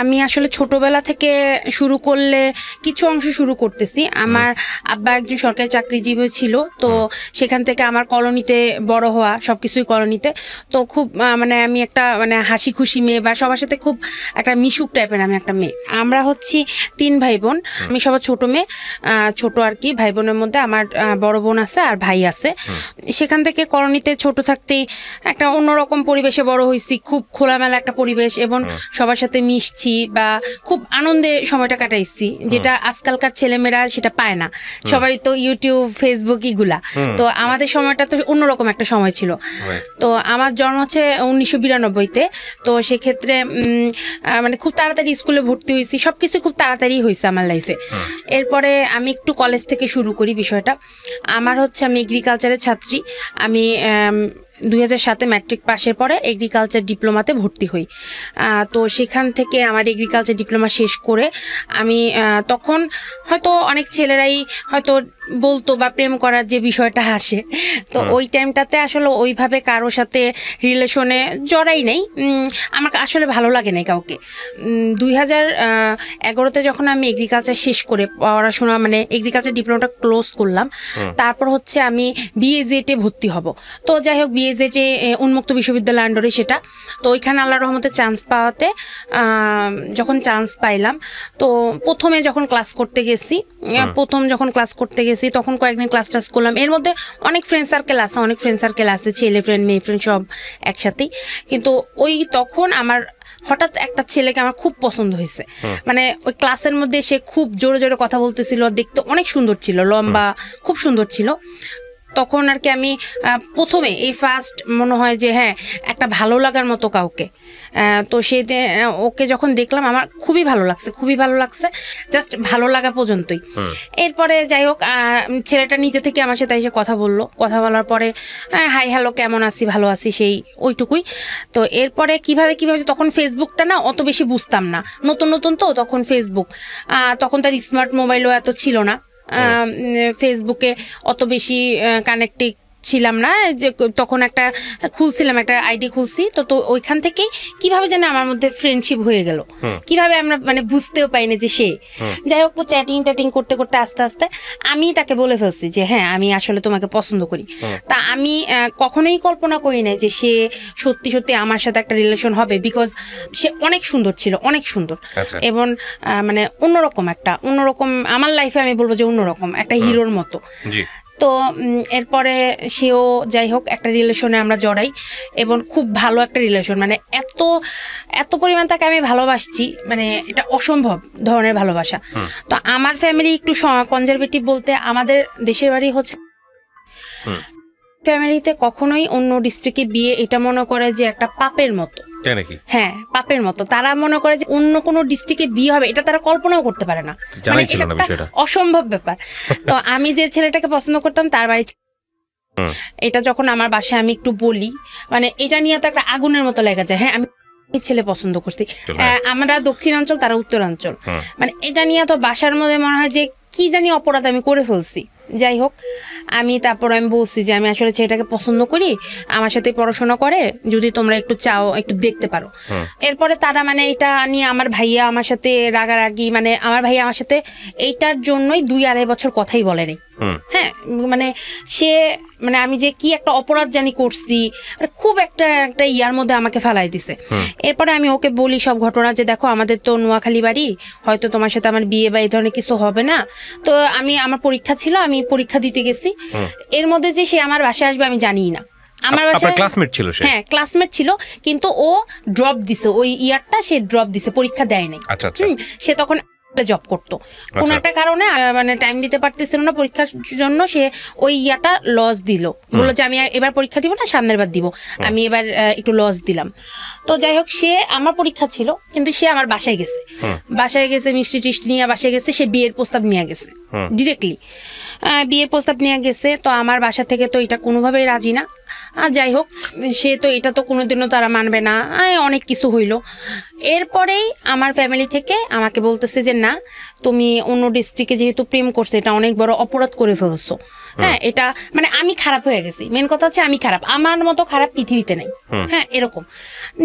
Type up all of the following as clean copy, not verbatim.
আমি আসলে ছোটবেলা থেকে শুরু করলে কিছু অংশ শুরু করতেছি। আমার আব্বা একজন সরকারি চাকরিজীবী ছিল, তো সেখান থেকে আমার কলোনিতে বড় হওয়া, সবকিছুই কলোনিতে। তো খুব মানে আমি একটা মানে হাসি খুশি মেয়ে, বা সবার সাথে খুব একটা মিশুক টাইপের আমি একটা মেয়ে। আমরা হচ্ছি 3 ভাই বোন, আমি সবার ছোট মেয়ে, ছোট আর কি। ভাই বোনের মধ্যে আমার বড় বোন আছে আর ভাই আছে। সেখান থেকে কলোনিতে ছোট থাকতেই একটা অন্যরকম পরিবেশে বড় হয়েছি, খুব খোলামেলা একটা পরিবেশ, এবং সবার সাথে মিশছি বা খুব আনন্দে সময়টা কাটাইছি, যেটা আজকালকার ছেলেমেয়েরা সেটা পায় না। সবাই তো ইউটিউব, ফেসবুক এগুলা, তো আমাদের সময়টা তো অন্যরকম একটা সময় ছিল। তো আমার জন্ম হচ্ছে 1992-তে। তো সেক্ষেত্রে মানে খুব তাড়াতাড়ি স্কুলে ভর্তি হয়েছি, সবকিছু খুব তাড়াতাড়ি হয়েছে আমার লাইফে। এরপরে আমি একটু কলেজ থেকে শুরু করি বিষয়টা। আমার হচ্ছে আমি এগ্রিকালচারের ছাত্রী। আমি 2007-এ ম্যাট্রিক পাশের পরে এগ্রিকালচার ডিপ্লোমাতে ভর্তি হই। তো সেখান থেকে আমার এগ্রিকালচার ডিপ্লোমা শেষ করে আমি তখন হয়তো অনেক ছেলেরাই হয়তো বলতো বা প্রেম করার যে বিষয়টা আসে, তো ওই টাইমটাতে আসলে ওইভাবে কারোর সাথে রিলেশনে জড়াই নেই। আমার আসলে ভালো লাগে নাই কাউকে। 2011-তে যখন আমি এগ্রিকালচার শেষ করে পড়াশোনা মানে এগ্রিকালচার ডিপ্লোমাটা ক্লোজ করলাম, তারপর হচ্ছে আমি বিএজেটে ভর্তি হব। তো যাই হোক, বিএজেটে উন্মুক্ত বিশ্ববিদ্যালয় আন্ডারে সেটা। তো ওইখানে আল্লাহর রহমতে চান্স পাওয়াতে যখন চান্স পাইলাম, তো প্রথমে যখন ক্লাস করতে গেছি, তখন কয়েকদিন ক্লাস টাস করলাম। এর মধ্যে অনেক ফ্রেন্ড সার্কেল আছে, ছেলে ফ্রেন্ড, মেয়ে ফ্রেন্ড সব একসাথেই। কিন্তু ওই তখন আমার হঠাৎ একটা ছেলেকে আমার খুব পছন্দ হয়েছে। মানে ওই ক্লাসের মধ্যে সে খুব জোরে জোরে কথা বলতেছিল, দেখতে অনেক সুন্দর ছিল, লম্বা, খুব সুন্দর ছিল। তখন আর কি আমি প্রথমে এই ফার্স্ট মনে হয় যে হ্যাঁ, একটা ভালো লাগার মতো কাউকে। তো ওকে যখন দেখলাম আমার খুবই ভালো লাগছে, জাস্ট ভালো লাগা পর্যন্তই। এরপরে যাই হোক, ছেলেটা নিজে থেকে আমার সাথে এসে কথা বলার পরে হাই হ্যালো, কেমন আছি, ভালো আছি, সেই ওইটুকুই। তো এরপরে কিভাবে তখন ফেসবুকটা না অত বেশি বুঝতাম না, নতুন তো তখন ফেসবুক, তখন তার স্মার্ট মোবাইলও এত ছিল না, ফেসবুকে অত বেশি কানেক্টেড ছিলাম না। যে তখন একটা আইডি খুলছি, তো ওইখান থেকেই কিভাবে যেন আমার মধ্যে ফ্রেন্ডশিপ হয়ে গেল, কিভাবে আমরা মানে বুঝতেও পাইনি যে সে। যাই হোক, চ্যাটিং করতে করতে আস্তে আস্তে আমি তাকে বলে ফেলছি যে হ্যাঁ, আমি আসলে তোমাকে পছন্দ করি। তা আমি কখনোই কল্পনা করি নাই যে সে সত্যি সত্যি আমার সাথে একটা রিলেশন হবে, বিকজ সে অনেক সুন্দর ছিল, অনেক সুন্দর, এবং মানে অন্যরকম আমার লাইফে আমি বলবো যে অন্যরকম একটা হিরোর মতো। তো এরপরে সেও যাই হোক একটা রিলেশনে আমরা জড়াই, এবং খুব ভালো একটা রিলেশন, মানে এত পরিমাণ তাকে আমি ভালোবাসছি, মানে এটা অসম্ভব ধরনের ভালোবাসা। তো আমার ফ্যামিলি একটু কনজারভেটিভ, বলতে আমাদের দেশের বাড়ি হচ্ছে, ফ্যামিলিতে কখনোই অন্য ডিস্ট্রিক্টে বিয়ে এটা মনে করে যে একটা পাপের মতো। হ্যাঁ, পাপের মতো। তারা মনে করে যে অন্য কোনো ডিস্ট্রিক্টে বিয়ে হবে, এটা তারা কল্পনাও করতে পারে না, মানে এটা একটা অসম্ভব ব্যাপার। তো আমি যে ছেলেটাকে পছন্দ করতাম তার বাড়ি, এটা যখন আমার বাসায় আমি একটু বলি, মানে এটা নিয়ে তো একটা আগুনের মতো লেগে যায়। হ্যাঁ, আমি ছেলে পছন্দ করছি, আমরা দক্ষিণাঞ্চল, তারা উত্তরাঞ্চল, মানে এটা নিয়ে তো বাসার মধ্যে মনে হয় যে কি জানি অপরাধ আমি করে ফেলছি। যাই হোক, আমি বলছি যে আমি আসলে ছেলেটাকে পছন্দ করি, আমার সাথে পড়াশোনা করে, যদি তোমরা একটু চাও একটু দেখতে পারো। এরপরে তারা মানে এটা নিয়ে আমার ভাইয়া আমার সাথে রাগারাগি, মানে আমার ভাইয়া আমার সাথে এইটার জন্যই 2-2.5 বছর কথাই বলেনি। হ্যাঁ, মানে সে মানে আমি যে কি একটা অপরাধ জানি করছি, মানে খুব একটা ইয়ার মধ্যে আমাকে ফেলাই দিছে। এরপরে আমি ওকে বলি সব ঘটনা, যে দেখো আমাদের তো নোয়াখালী বাড়ি, হয়তো তোমার সাথে আমার বিয়ে বা এই ধরনের কিছু হবে না। তো আমার পরীক্ষা ছিল, আমি পরীক্ষা দিতে গেছি, এর মধ্যে যে সে আমার বাসায় আসবে আমি জানি না। আমার বাসায় ক্লাসমেট ছিল, হ্যাঁ ক্লাসমেট ছিল, কিন্তু ও ড্রপ দিছে, ওই ইয়ারটা সে ড্রপ দিছে, পরীক্ষা দেয় নাই। সে তখন জব করতো, কোন একটা কারণে মানে টাইম দিতে পারতেছিল না পরীক্ষার জন্য, সে ওই ইয়াটা লস দিল, বললো যে আমি এবার পরীক্ষা দিব না, সামনের বার দিব, আমি এবার একটু লস দিলাম। তো যাই হোক, সে আমার পরীক্ষা ছিল, কিন্তু সে আমার বাসায় গেছে, মিষ্টি টিষ্টি নিয়ে বাসায় গেছে, সে বিয়ের প্রস্তাব নিয়ে গেছে ডিরেক্টলি। বিয়ের প্রস্তাব নিয়ে গেছে, তো আমার বাসা থেকে তো এটা কোনোভাবেই রাজি না। যাই হোক, সে তো এটা তো কোনোদিনও তারা মানবে না, অনেক কিছু হইলো। এরপরেই আমার ফ্যামিলি থেকে আমাকে বলতেছে যে না, তুমি অন্য ডিস্ট্রিক্টে যেহেতু প্রেম করছো, এটা অনেক বড় অপরাধ করে ফেলছো। হ্যাঁ, এটা মানে আমি খারাপ হয়ে গেছি, মেন কথা হচ্ছে আমি খারাপ, আমার মতো খারাপ পৃথিবীতে নেই। হ্যাঁ, এরকম।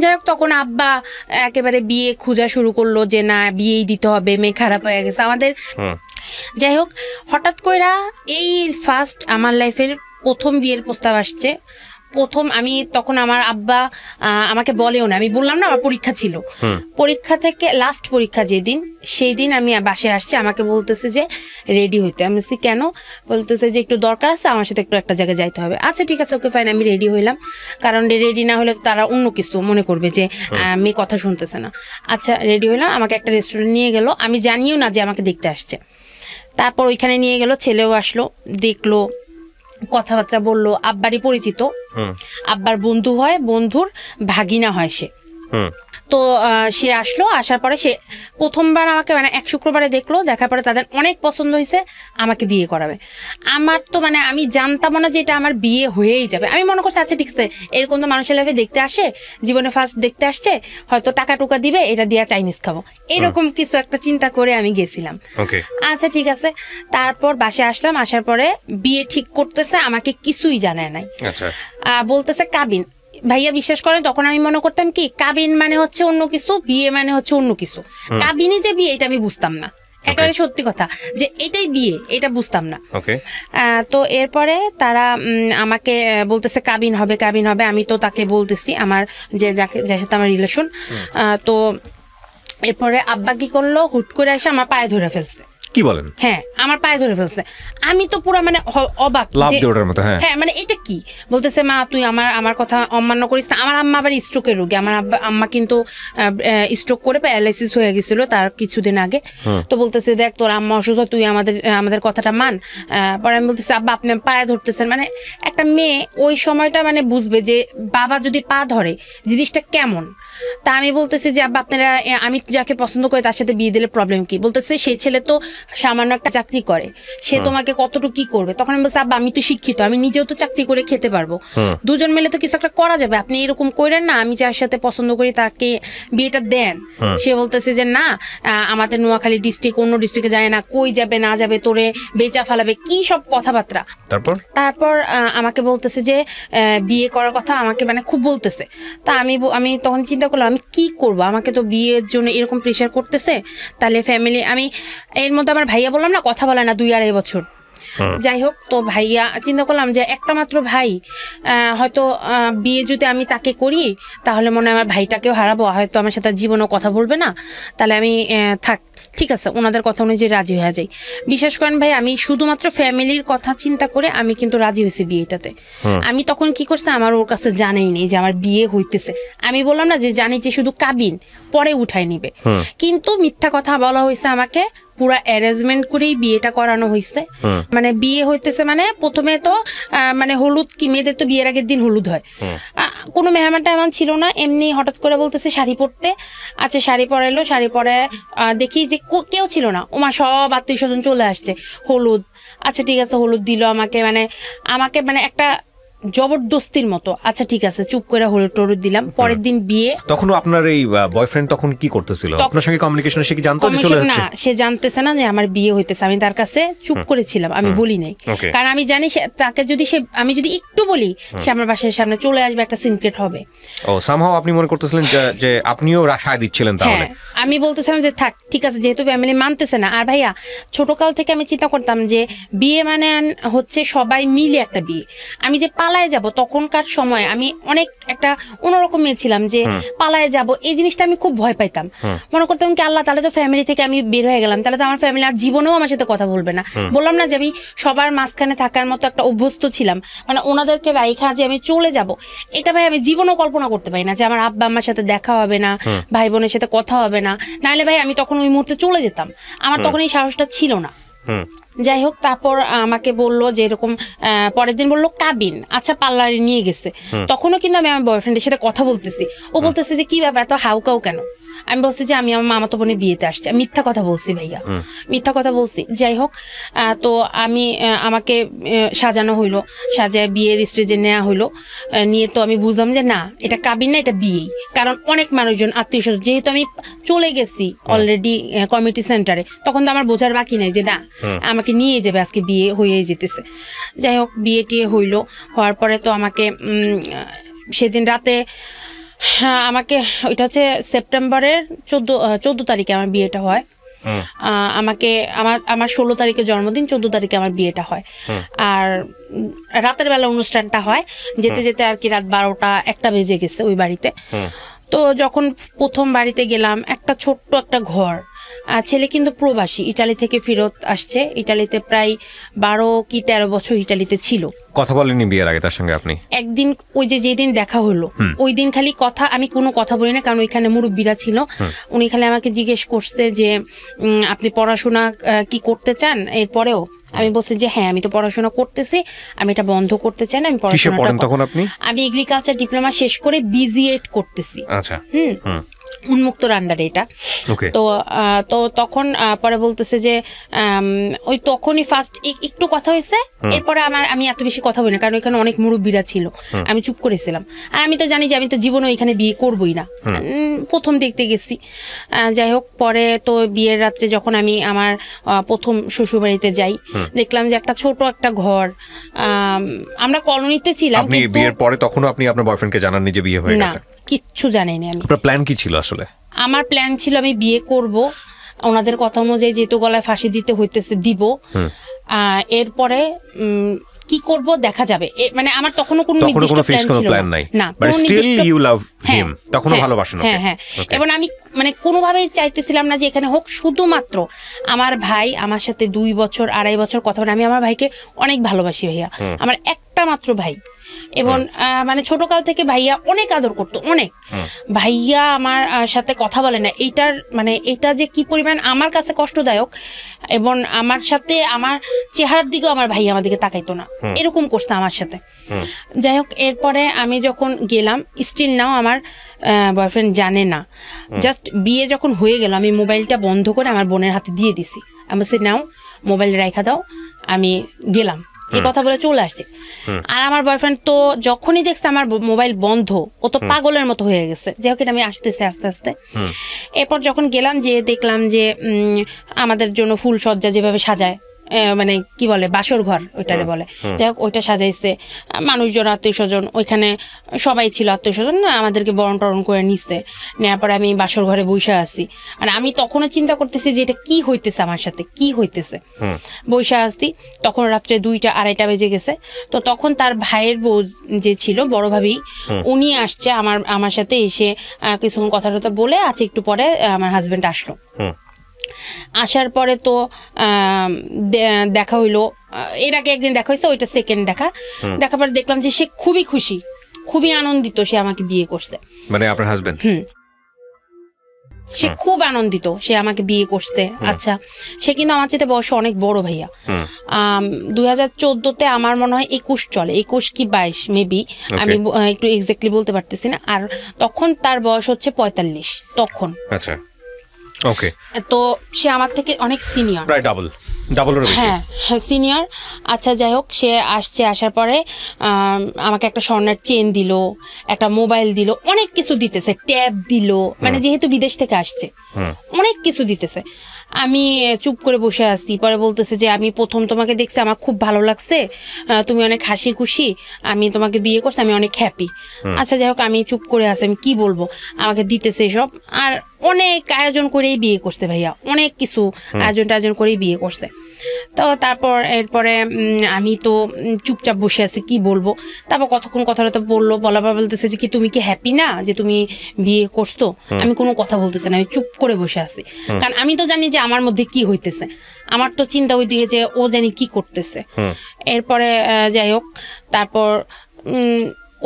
যাই হোক, তখন আব্বা একেবারে বিয়ে খোঁজা শুরু করলো যে না, বিয়েই দিতে হবে, মেয়ে খারাপ হয়ে গেছে আমাদের। যাই হোক, হঠাৎ কইরা এই ফার্স্ট আমার লাইফের প্রথম বিয়ের প্রস্তাব আসছে। প্রথম আমি তখন আমার আব্বা আমাকে বলেও না, আমি বললাম না আমার পরীক্ষা ছিল, পরীক্ষা থেকে লাস্ট পরীক্ষা যেদিন, সেই দিন আমি বাসায় আসছি, আমাকে বলতেছে যে রেডি হইতে। আমি বলছি কেন? বলতেছে যে একটু দরকার আছে, আমার সাথে একটু একটা জায়গায় যাইতে হবে। আচ্ছা ঠিক আছে, ওকে ফাইন। আমি রেডি হইলাম, কারণ রেডি না হলে তারা অন্য কিছু মনে করবে যে মেয়ে কথা শুনতেছে না। আচ্ছা, রেডি হইলাম, আমাকে একটা রেস্টুরেন্ট নিয়ে গেল, আমি জানিও না যে আমাকে দেখতে আসছে। তারপর ওইখানে নিয়ে গেল, ছেলেও আসলো, দেখলো, কথাবার্তা বললো, আব্বারই পরিচিত, আব্বার বন্ধু হয়, বন্ধুর ভাগিনা হয় সে। তো সে আসলো, আসার পরে সে প্রথমবার আমাকে মানে এক শুক্রবারে দেখলো, দেখার পরে তাদের অনেক পছন্দ হয়েছে, আমাকে বিয়ে করাবে। আমার তো মানে আমি জানতাম না যে এটা আমার বিয়ে হয়েই যাবে। আমি মনে করছি আচ্ছা ঠিক আছে, এরকম তো মানুষের লাইফে দেখতে আসে, জীবনে ফার্স্ট দেখতে আসছে, হয়তো টাকা টুকা দিবে, এটা দিয়ে চাইনিজ খাবো, এরকম কিছু একটা চিন্তা করে আমি গেছিলাম। আচ্ছা ঠিক আছে। তারপর বাসায় আসলাম, আসার পরে বিয়ে ঠিক করতেছে, আমাকে কিছুই জানায় নাই, বলতেছে কাবিন। ভাইয়া বিশ্বাস করেন, তখন আমি মনে করতাম কি কাবিন মানে হচ্ছে অন্য কিছু, বিয়ে মানে হচ্ছে অন্য কিছু। কাবিনই যে বিয়ে এটা আমি বুঝতাম না, একেবারে সত্যি কথা, যে এটাই বিয়ে এটা বুঝতাম না। তো এরপরে তারা আমাকে বলতেছে কাবিন হবে, কাবিন হবে। আমি তো তাকে বলতেছি আমার যে যার সাথে আমার রিলেশন। তো এরপরে আব্বা কি করলো, হুট করে এসে আমার পায়ে ধরে ফেলছে। কি বলেন? হ্যাঁ, আমার পায়ে ধরে ফেলছে। আমি তো পুরো মানে অবাক, হ্যাঁ মানে এটা কি? বলতেছে মা তুই আমার কথা অমান্য করিস না। আমার আম্মা আবার স্ট্রোকের রোগী, আমার আম্মা কিন্তু স্ট্রোক করে প্যারালাইসিস হয়ে গেছিল তার কিছুদিন আগে। তো বলতেছে দেখ তোর আম্মা অসুস্থ, তুই আমাদের কথাটা মান। পরে আমি বলতেছি আব্বা আপনি পায়ে ধরতেছেন, মানে একটা মেয়ে ওই সময়টা মানে বুঝবে যে বাবা যদি পা ধরে জিনিসটা কেমন। তা আমি বলতেছি যে আব্বা আপনারা, আমি যাকে পছন্দ করি তার সাথে বিয়ে দিলে প্রবলেম কি? বলতেছে সেই ছেলে তো সামান্য একটা চাকরি করে, সে তোমাকে কতটুকু কি করবে? তখন আমি বলছি আব্বা আমি তো শিক্ষিত, আমি নিজেও তো চাকরি করে খেতে পারবো, দুজন মিলে তো কিছু একটা করা যাবে, আপনি এরকম করেন না, আমি যার সাথে পছন্দ করি তাকে বিয়েটা দেন। সে বলতেছে যে না, আমাদের নোয়াখালী ডিস্ট্রিক্ট অন্য ডিস্ট্রিক্টে যায় না, কই যাবে না যাবে, তোরে বেচা ফেলাবে, কি সব কথাবার্তা। তারপর আমাকে বলতেছে যে বিয়ে করার কথা, আমাকে মানে খুব বলতেছে। তা আমি তখন চিন্তা করলাম আমি কি করব, আমাকে তো বিয়ের জন্য এরকম প্রেশার করতেছে, তাহলে ফ্যামিলি, আমি এর মধ্যে আমার ভাইয়া বললাম না কথা বলে না 2-2.5 বছর। যাই হোক, তো ভাইয়া চিন্তা করলাম যে একটা মাত্র ভাই, হয়তো বিয়ে যদি আমি তাকে করি তাহলে মনে হয় আমার ভাইটাকেও হারাবো, হয়তো আমার সাথে জীবনেও কথা বলবে না, তাহলে আমি থাক ঠিক আছে ওনাদের কথা অনুযায়ী রাজি হয়ে যাই। বিশ্বাস করেন ভাই, আমি শুধুমাত্র ফ্যামিলির কথা চিন্তা করে আমি কিন্তু রাজি হয়েছি বিয়েটাতে। আমি তখন কি করছি, আমার ওর কাছে জানাই নেই যে আমার বিয়ে হইতেছে। আমি বললাম না যে জানি যে শুধু কাবিন পরে উঠাই নিবে, কিন্তু মিথ্যা কথা বলা হয়েছে আমাকে, পুরা অ্যারেঞ্জমেন্ট করেই বিয়েটা করানো হয়েছে। মানে বিয়ে হইতেছে মানে প্রথমে তো মানে হলুদ, কি মেয়েদের তো বিয়ের আগের দিন হলুদ হয়, কোনো মেহমানটা এমন ছিল না, এমনি হঠাৎ করে বলতেছে শাড়ি পরতে। আচ্ছা শাড়ি পরাইলো, শাড়ি পরে দেখি যে কেউ ছিল না, ওমা সব আত্মীয় স্বজন চলে আসছে, হলুদ। আচ্ছা ঠিক আছে, হলুদ দিল আমাকে মানে একটা জবরদস্তির মতো। আচ্ছা ঠিক আছে, চুপ করে হলুদ টলুদ দিলাম। পরের দিন বিয়ে। তখন আপনার এই বয়ফ্রেন্ড তখন কি করতেছিল? আপনার সঙ্গে কমিউনিকেশন সে কি জানতো যে চলে যাচ্ছে? না, সে জানতেছে না যে আমার বিয়ে হইতেছে। আমি তার কাছে চুপ করেছিলাম, আমি বলি নাই, কারণ আমি জানি তাকে যদি আমি যদি একটু বলি সে আমার বাসার সামনে চলে আসবে, একটা সিক্রেট হবে। ও সামহাও আপনি মনে করতেছিলেন যে আপনিও রাশায় দিচ্ছিলেন তাহলে? আমি বলতেছিলাম যে থাক ঠিক আছে, যেহেতু ফ্যামিলি মানতেছে না। আর ভাইয়া ছোটকাল থেকে আমি চিন্তা করতাম যে বিয়ে মানে হচ্ছে সবাই মিলে একটা বিয়ে। আমি যে পালায় যাব, তখনকার সময় আমি অনেক একটা অন্যরকম মেয়ে ছিলাম, যে পালায় যাব এই জিনিসটা আমি খুব ভয় পাইতাম। মনে করতাম কি আল্লাহ, তাহলে তো ফ্যামিলি থেকে আমি বের হয়ে গেলাম, তাহলে তো আমার ফ্যামিলি আর জীবনেও আমার সাথে কথা বলবে না। বললাম না যে আমি সবার মাঝখানে থাকার মতো একটা অভ্যস্ত ছিলাম, মানে ওনাদেরকে রাইখা যে আমি চলে যাব, এটা ভাই আমি জীবনেও কল্পনা করতে পারি না যে আমার আব্বা আম্মার সাথে দেখা হবে না, ভাই বোনের সাথে কথা হবে না। নাহলে ভাই আমি তখন ওই মুহূর্তে চলে যেতাম, আমার তখন এই সাহসটা ছিল না। যাই হোক, তারপর আমাকে বললো যে এরকম, পরের দিন বললো কাবিন। আচ্ছা পার্লারে নিয়ে গেছে, তখনও কিন্তু আমি আমার বয়ফ্রেন্ডের সাথে কথা বলতেছি। ও বলতেছে যে কি ব্যাপার, এত হাউকাউ কেন? আমি বলছি যে আমি আমার মামাতো বোনের বিয়েতে আসছি, মিথ্যা কথা বলছি ভাইয়া, মিথ্যা কথা বলছি। যাই হোক, তো আমি আমাকে সাজানো হইলো, সাজায় বিয়ের স্টেজে নেওয়া হইলো। নিয়ে তো আমি বুঝলাম যে না, এটা কাবিন না, এটা বিয়েই। কারণ অনেক মানুষজন, আত্মীয় স্বজন, যেহেতু আমি চলে গেছি অলরেডি কমিটি সেন্টারে, তখন তো আমার বোঝার বাকি নাই যে না আমাকে নিয়ে যাবে, আজকে বিয়ে হয়ে যেতেছে। যাই হোক, বিয়ে টিয়ে হইলো। হওয়ার পরে তো আমাকে সেদিন রাতে আমাকে, ওইটা হচ্ছে সেপ্টেম্বরের 14 তারিখে আমার বিয়েটা হয়। আমাকে আমার 16 তারিখে জন্মদিন, 14 তারিখে আমার বিয়েটা হয়। আর রাতের বেলা অনুষ্ঠানটা হয়, যেতে যেতে আর কি রাত 12টা-1টা বেজে গেছে ওই বাড়িতে। তো যখন প্রথম বাড়িতে গেলাম, একটা ছোট্ট একটা ঘর, ছেলে কিন্তু প্রবাসী, ইটালি থেকে ফেরত আসছে। ইটালিতে প্রায় 12 কি 13 বছর ইটালিতে ছিল। কথা বলেনি বিয়ের আগে তার সঙ্গে আপনি? একদিন ওই যেদিন দেখা হলো, ওই দিন খালি কথা, আমি কোনো কথা বলি না, কারণ ওইখানে মুরব্বীরা ছিল। উনি খালি আমাকে জিজ্ঞেস করছে যে আপনি পড়াশোনা কি করতে চান এরপরেও? আমি বলছি যে হ্যাঁ, আমি তো পড়াশোনা করতেছি, আমি এটা বন্ধ করতে চাই না, আমি পড়াশোনা। আমি এগ্রিকালচার ডিপ্লোমা শেষ করে বিজিএড করতেছি। আচ্ছা। উন্মুক্তর আন্ডারে এটা। তো তখন পরে বলতেছে যে ওই তখনই ফার্স্ট একটু কথা হয়েছে, এরপরে আমি এত বেশি কথা বলি না, কারণ এখানে অনেক মুরব্বীরা ছিল, আমি চুপ করেছিলাম। আর আমি তো জানি যে আমি তো জীবনে এখানে বিয়ে করবই না, প্রথম দেখতে গেছি। যাই হোক, পরে তো বিয়ের রাত্রে যখন আমি আমার প্রথম শ্বশুরবাড়িতে যাই, দেখলাম যে একটা ছোট একটা ঘর। আমরা কলোনিতে ছিলাম। আপনি বিয়ের পরে তখনও আপনি আপনার বয়ফ্রেন্ডকে জানাননি যে বিয়ে হয়ে গেছে? কিচ্ছু জানাইনি আমি। আপনার প্ল্যান কি ছিল আসলে? আমার প্ল্যান ছিল আমি বিয়ে করব, ওনাদের কথা অনুযায়ী যেহেতু গলায় ফাঁসি দিতে হইতেছে দিব। এরপরে কি করব দেখা যাবে, মানে আমার তখনও কোনো নির্দিষ্ট প্ল্যান ছিল না। বাট স্টিল ইউ লাভ হিম, তখনও ভালোবাসেন ওকে? হ্যাঁ। এবং আমি মানে কোনোভাবেই চাইতেছিলাম না যে এখানে হোক, শুধুমাত্র আমার ভাই আমার সাথে 2 বছর 2.5 বছর কথা বলে। আমি আমার ভাইকে অনেক ভালোবাসি ভাইয়া, আমার একটা মাত্র ভাই। এবং মানে ছোটকাল থেকে ভাইয়া অনেক আদর করতো, অনেক। ভাইয়া আমার সাথে কথা বলে না, এইটার মানে এটা যে কি পরিমাণ আমার কাছে কষ্টদায়ক। এবং আমার সাথে আমার চেহারার দিকেও আমার ভাইয়া আমার দিকে তাকাইতো না, এরকম করছে আমার সাথে। যাই হোক, এরপরে আমি যখন গেলাম, স্টিল নাও আমার বয়ফ্রেন্ড জানে না। জাস্ট বিয়ে যখন হয়ে গেল, আমি মোবাইলটা বন্ধ করে আমার বোনের হাতে দিয়ে দিছি। আমি বলছি নাও, মোবাইল রাখা দাও, আমি গেলাম, এই কথা বলে চলে আসছে। আর আমার বয়ফ্রেন্ড তো যখনই দেখছে আমার মোবাইল বন্ধ, ও তো পাগলের মতো হয়ে গেছে। যাই হোক, আমি আসতেছে আস্তে আস্তে। এরপর যখন গেলাম, যে দেখলাম যে আমাদের জন্য ফুল সজ্জা যেভাবে সাজায়, মানে কি বলে বাসর ঘর ওইটারে বলে, যাই হোক ওইটা সাজাইছে। মানুষজন, আত্মীয় স্বজন, ওইখানে সবাই ছিল আত্মীয় স্বজন, না আমাদেরকে বরণ টরণ করে নিচ্ছে। নেওয়ার পরে আমি বাসর ঘরে বসে আসছি। আর আমি তখনও চিন্তা করতেছি যে এটা কি হইতেছে, আমার সাথে কি হইতেছে। বসে আসছি, তখন রাত্রে 2টা-2.30 বেজে গেছে। তো তখন তার ভাইয়ের বউ যে ছিল, বড় ভাবি, উনি আসছে আমার সাথে এসে কিছুক্ষণ কথা টথা বলে আছে। একটু পরে আমার হাজবেন্ড আসলো। আসার পরে তো দেখা হইলো, এর আগে একদিন দেখা হয়েছে, ওইটা সেকেন্ড দেখার পরে দেখলাম যে সে খুবই খুশি, খুবই আনন্দিত, সে আমাকে বিয়ে করছে। মানে আপনার হাজবেন্ড? সে খুব আনন্দিত, সে আমাকে বিয়ে করছে। আচ্ছা, সে কিন্তু আমার চেয়ে বয়সে অনেক বড় ভাইয়া। 2014-তে আমার মনে হয় 21 চলে, 21 কি 22 মেবি, আমি একটু এক্স্যাক্টলি বলতে পারতেছি না। আর তখন তার বয়স হচ্ছে 45 তখন। আচ্ছা, ওকে। তো সে আমার থেকে অনেক সিনিয়র, প্রায় ডাবল। হ্যাঁ সিনিয়র। আচ্ছা, যাই হোক, সে আসছে। আসার পরে আমাকে একটা স্বর্ণের চেন দিল, একটা মোবাইল দিল, অনেক কিছু দিতেছে, ট্যাব দিল। মানে যেহেতু বিদেশ থেকে আসছে, অনেক কিছু দিতেছে। আমি চুপ করে বসে আসছি। পরে বলতেছে যে আমি প্রথম তোমাকে দেখছি, আমার খুব ভালো লাগছে, তুমি অনেক হাসি খুশি, আমি তোমাকে বিয়ে করছি, আমি অনেক হ্যাপি। আচ্ছা, যাই হোক, আমি চুপ করে আসি, আমি কি বলবো, আমাকে দিতেছে এসব। আর অনেক আয়োজন করেই বিয়ে করছে ভাইয়া, অনেক কিছু আয়োজন করেই বিয়ে করছে। তো তারপর এরপরে আমি তো চুপচাপ বসে আছি, কি বলবো। তারপর কতক্ষণ কথাটা বলার পর বলতেছে যে কি তুমি কি হ্যাপি না যে তুমি বিয়ে করছো? আমি কোনো কথা বলতেছি না, আমি চুপ করে বসে আছি। কারণ আমি তো জানি যে আমার মধ্যে কি হইতেছে, আমার তো চিন্তা ওই দিকে যে ও জানি কি করতেছে। এরপরে যাই হোক, তারপর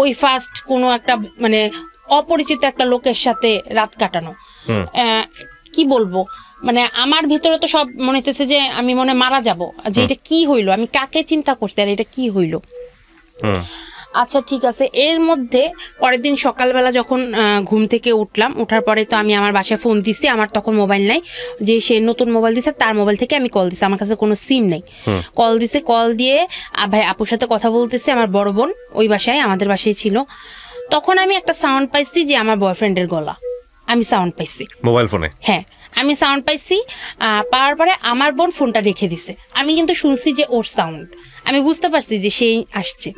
ওই ফার্স্ট কোনো একটা মানে অপরিচিত একটা লোকের সাথে রাত কাটানো, কি বলবো, মানে আমার ভিতরে তো সব মনে হইতেছে যে আমি মনে মারা যাব, যে এটা কি হইলো, আমি কাকে চিন্তা করছি আর এটা কি হইলো। আচ্ছা ঠিক আছে। এর মধ্যে পরের দিন সকালবেলা যখন ঘুম থেকে উঠলাম, উঠার পরে তো আমি আমার বাসায় ফোন দিছি, আমার তখন মোবাইল নাই, যে সে নতুন মোবাইল দিছে তার মোবাইল থেকে আমি কল দিছি, আমার কাছে কোনো সিম নেই। কল দিছে, কল দিয়ে ভাই আপুর সাথে কথা বলতেছি, আমার বড় বোন ওই বাসায় আমাদের বাসায় ছিল। তখন আমি একটা সাউন্ড পাইছি যে আমার বয়ফ্রেন্ডের গলা, আমি সাউন্ড পাইছি মোবাইল ফোনে। হ্যাঁ আমি সাউন্ড পাইছি, পাওয়ার পরে আমার বোন ফোনটা রেখে দিছে, আমি কিন্তু শুনছি যে ওর সাউন্ড, আমি বুঝতে পারছি যে সেই আসছে।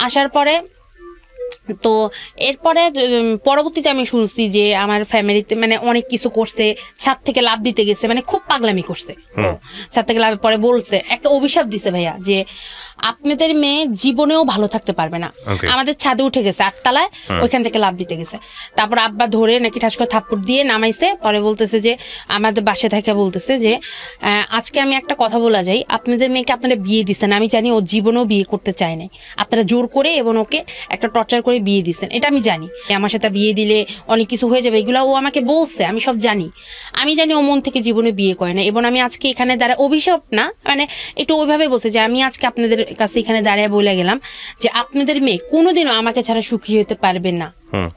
আসার পরে তো এরপরে পরবর্তীতে আমি শুনছি যে আমার ফ্যামিলিতে মানে অনেক কিছু করছে, ছাদ থেকে লাফ দিতে গেছে, মানে খুব পাগলামি করছে, ছাদ থেকে লাভ পরে বলছে একটা অভিশাপ দিছে ভাইয়া যে আপনাদের মেয়ে জীবনেও ভালো থাকতে পারবে না। আমাদের ছাদে উঠে গেছে 8 তলায়, ওইখান থেকে লাফ দিতে গেছে। তারপর আব্বা ধরে নাকি ঠাস করে থাপ্পড় দিয়ে নামাইছে। পরে বলতেছে যে আমাদের বাসায় থেকে বলতেছে যে আজকে আমি একটা কথা বলা যাই, আপনাদের মেয়েকে আপনারা বিয়ে দিচ্ছেন, আমি জানি ও জীবনেও বিয়ে করতে চায় নাই, আপনারা জোর করে এবং ওকে একটা টর্চার করে বিয়ে দিচ্ছেন, এটা আমি জানি। আমার সাথে বিয়ে দিলে অনেক কিছু হয়ে যাবে, এগুলো ও আমাকে বলছে, আমি সব জানি। আমি জানি ও মন থেকে জীবনে বিয়ে করে না, এবং আমি আজকে এখানে দাঁড়ায় অভিশাপ না, মানে একটু ওইভাবে বলছে যে আমি আজকে আপনাদের কাছে এখানে দাঁড়িয়ে বলে গেলাম যে আপনাদের মেয়ে কোনোদিনও আমাকে ছাড়া সুখী হতে পারবে না,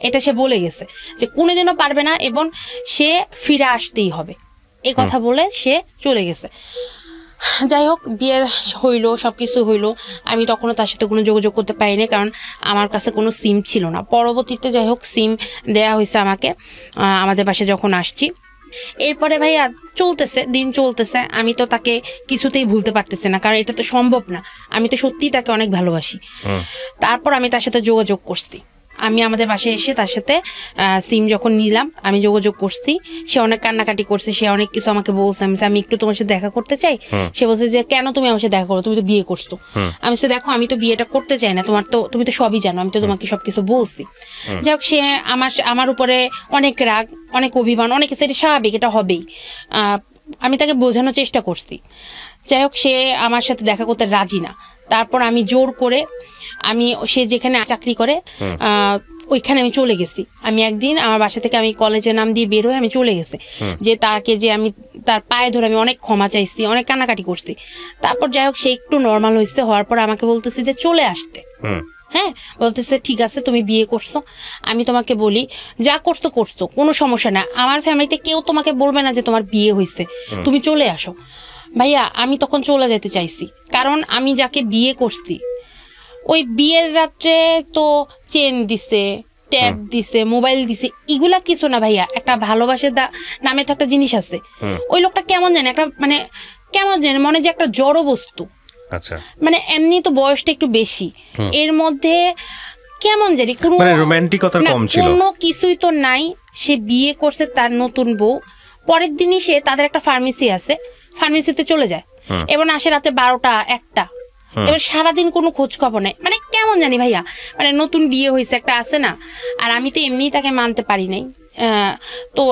এটা সে বলে গেছে যে কোনোদিনও পারবে না এবং সে ফিরে আসতেই হবে, এই কথা বলে সে চলে গেছে। যাই হোক, বিয়ের হইলো, সবকিছু হইলো, আমি তখনও তার সাথে কোনো যোগাযোগ করতে পারিনি, কারণ আমার কাছে কোনো সিম ছিল না। পরবর্তীতে যাই হোক সিম দেয়া হয়েছে আমাকে আমাদের বাসায় যখন আসছি। এরপরে ভাইয়া চলতেছে, দিন চলতেছে, আমি তো তাকে কিছুতেই ভুলতে পারতেছি না, কারণ এটা তো সম্ভব না, আমি তো সত্যিই তাকে অনেক ভালোবাসি। তারপর আমি তার সাথে যোগাযোগ করছি, আমি আমাদের বাসায় এসে তার সাথে সিম যখন নিলাম আমি যোগাযোগ করছি। সে অনেক কান্নাকাটি করছে, সে অনেক কিছু আমাকে বলছে, আমি একটু তোমার সাথে দেখা করতে চাই। সে বলছে যে কেন তুমি আমার সাথে দেখা করো, তুমি তো বিয়ে করছো। আমি সে দেখো আমি তো বিয়েটা করতে চাই না, তুমি তো সবই জানো, আমি তো তোমাকে সবকিছু বলছি। যাই হোক, সে আমার উপরে অনেক রাগ, অনেক অভিমান, অনেক কিছু, এটা স্বাভাবিক, এটা হবেই। আমি তাকে বোঝানোর চেষ্টা করছি। যাই হোক, সে আমার সাথে দেখা করতে রাজি না। তারপর আমি জোর করে সে যেখানে চাকরি করে ওইখানে আমি চলে গেছি। আমি একদিন আমার বাসা থেকে আমি কলেজের নাম দিয়ে বের হয়ে আমি চলে গেছি, যে তাকে যে আমি তার পায়ে ধরে আমি অনেক ক্ষমা চাইছি, অনেক কান্নাকাটি করছি। তারপর যাই হোক, সে একটু নর্মাল হয়েছে, হওয়ার পর আমাকে বলতেছে যে চলে আসতে। হ্যাঁ, বলতেছে ঠিক আছে তুমি বিয়ে করছো, আমি তোমাকে বলি যা করছো কোনো সমস্যা না, আমার ফ্যামিলিতে কেউ তোমাকে বলবে না যে তোমার বিয়ে হয়েছে, তুমি চলে আসো। ভাইয়া আমি তখন চলে যেতে চাইছি, কারণ আমি যাকে বিয়ে করছি ওই বিয়ের রাত্রে তো চেন দিছে, ট্যাব দিছে, মোবাইল দিছে, এগুলা কিছু না ভাইয়া, একটা ভালোবাসার নামে তো একটা জিনিস আছে। ওই লোকটা কেমন জানে, একটা মানে কেমন জানে মনে যে একটা জড় বস্তু। আচ্ছা, মানে এমনি তো বয়সটা একটু বেশি, এর মধ্যে কেমন জানি কোনো রোমান্টিকতা কম ছিল, কোনো কিছুই তো নাই। সে বিয়ে করছে তার নতুন বউ, পরের দিনই সে তাদের একটা ফার্মেসি আছে, ফার্মেসিতে চলে যায় এবং আসে রাতে 12টা 1টা, এবার সারাদিন কোনো খোঁজ খবর নাই। মানে কেমন জানি ভাইয়া, মানে নতুন বিয়ে হয়েছে একটা আছে না, আর আমি তো এমনিই তাকে মানতে পারি নাই। তো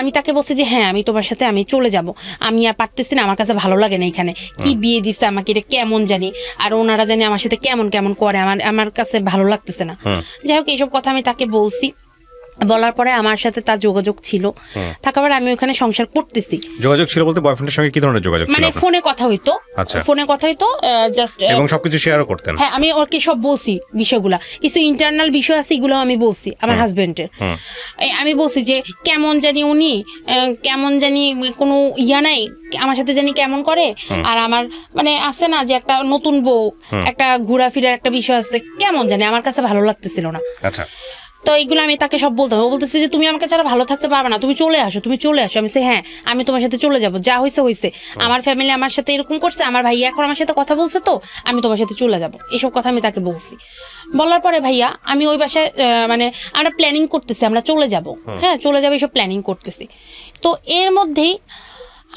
আমি তাকে বলছি যে হ্যাঁ আমি তোমার সাথে আমি চলে যাব, আমি আর পারতেছি না, আমার কাছে ভালো লাগে না, এখানে কি বিয়ে দিচ্ছে আমাকে, এটা কেমন জানি, আর ওনারা জানি আমার সাথে কেমন কেমন করে, আমার কাছে ভালো লাগতেছে না। যাই হোক, এইসব কথা আমি তাকে বলছি। বলার পরে আমার সাথে তার যোগাযোগ ছিল, থাকার পরে আমি ওখানে সংসার করতেছি। যোগাযোগ ছিল বলতে বয়ফ্রেন্ডের সঙ্গে কি ধরনের যোগাযোগ ছিল? মানে ফোনে কথা হইতো, ফোনে কথা হইতো জাস্ট, এবং সবকিছু শেয়ারও করতেন। হ্যাঁ, আমি ওকে সব বলছি বিষয়গুলা, কিছু ইন্টারনাল বিষয় আছে এগুলো আমি বলছি আমার হাজবেন্ডের। আমি বলছি যে কেমন জানি উনি কেমন জানি কোনো ইয়া নাই, আমার সাথে জানি কেমন করে, আর আমার মানে আছে না যে একটা নতুন বউ, একটা ঘোরাফেরার একটা বিষয় আছে, কেমন জানি আমার কাছে ভালো লাগতেছিল না। আচ্ছা, তো এইগুলো আমি তাকে সব বলতাম। ও বলতেছে যে তুমি আমাকে ছাড়া ভালো থাকতে পারবে না, তুমি চলে আসো, তুমি চলে আসো। আমি বলছি হ্যাঁ আমি তোমার সাথে চলে যাবো, যা হয়েছে হয়েছে, আমার ফ্যামিলি আমার সাথে এরকম করছে, আমার ভাইয়া এখন আমার সাথে কথা বলছে, তো আমি তোমার সাথে চলে যাবো, এসব কথা আমি তাকে বলছি। বলার পরে ভাইয়া আমি ওই বাসায় মানে আমরা প্ল্যানিং করতেছি আমরা চলে যাব, হ্যাঁ চলে যাবো, এসব প্ল্যানিং করতেছি। তো এর মধ্যেই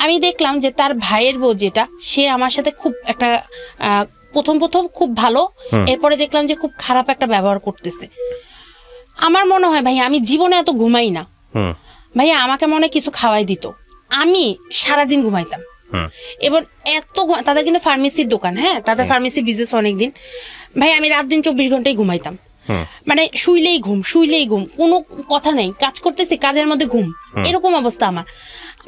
আমি দেখলাম যে তার ভাইয়ের বউ যেটা, সে আমার সাথে খুব একটা প্রথম খুব ভালো, এরপরে দেখলাম যে খুব খারাপ একটা ব্যবহার করতেছে। আমার মনে হয় ভাইয়া আমি জীবনে এত ঘুমাই না, ভাইয়া আমাকে মনে কিছু খাওয়াই দিত, আমি সারাদিন ঘুমাইতাম। এবং এত তাদের কিন্তু ফার্মেসির দোকান, হ্যাঁ তাদের ফার্মেসি বিজনেস অনেকদিন, ভাই আমি রাত দিন 24 ঘন্টায় ঘুমাইতাম। মানে শুইলেই ঘুম, কোনো কথা নেই, কাজ করতেছি কাজের মধ্যে ঘুম, এরকম অবস্থা আমার।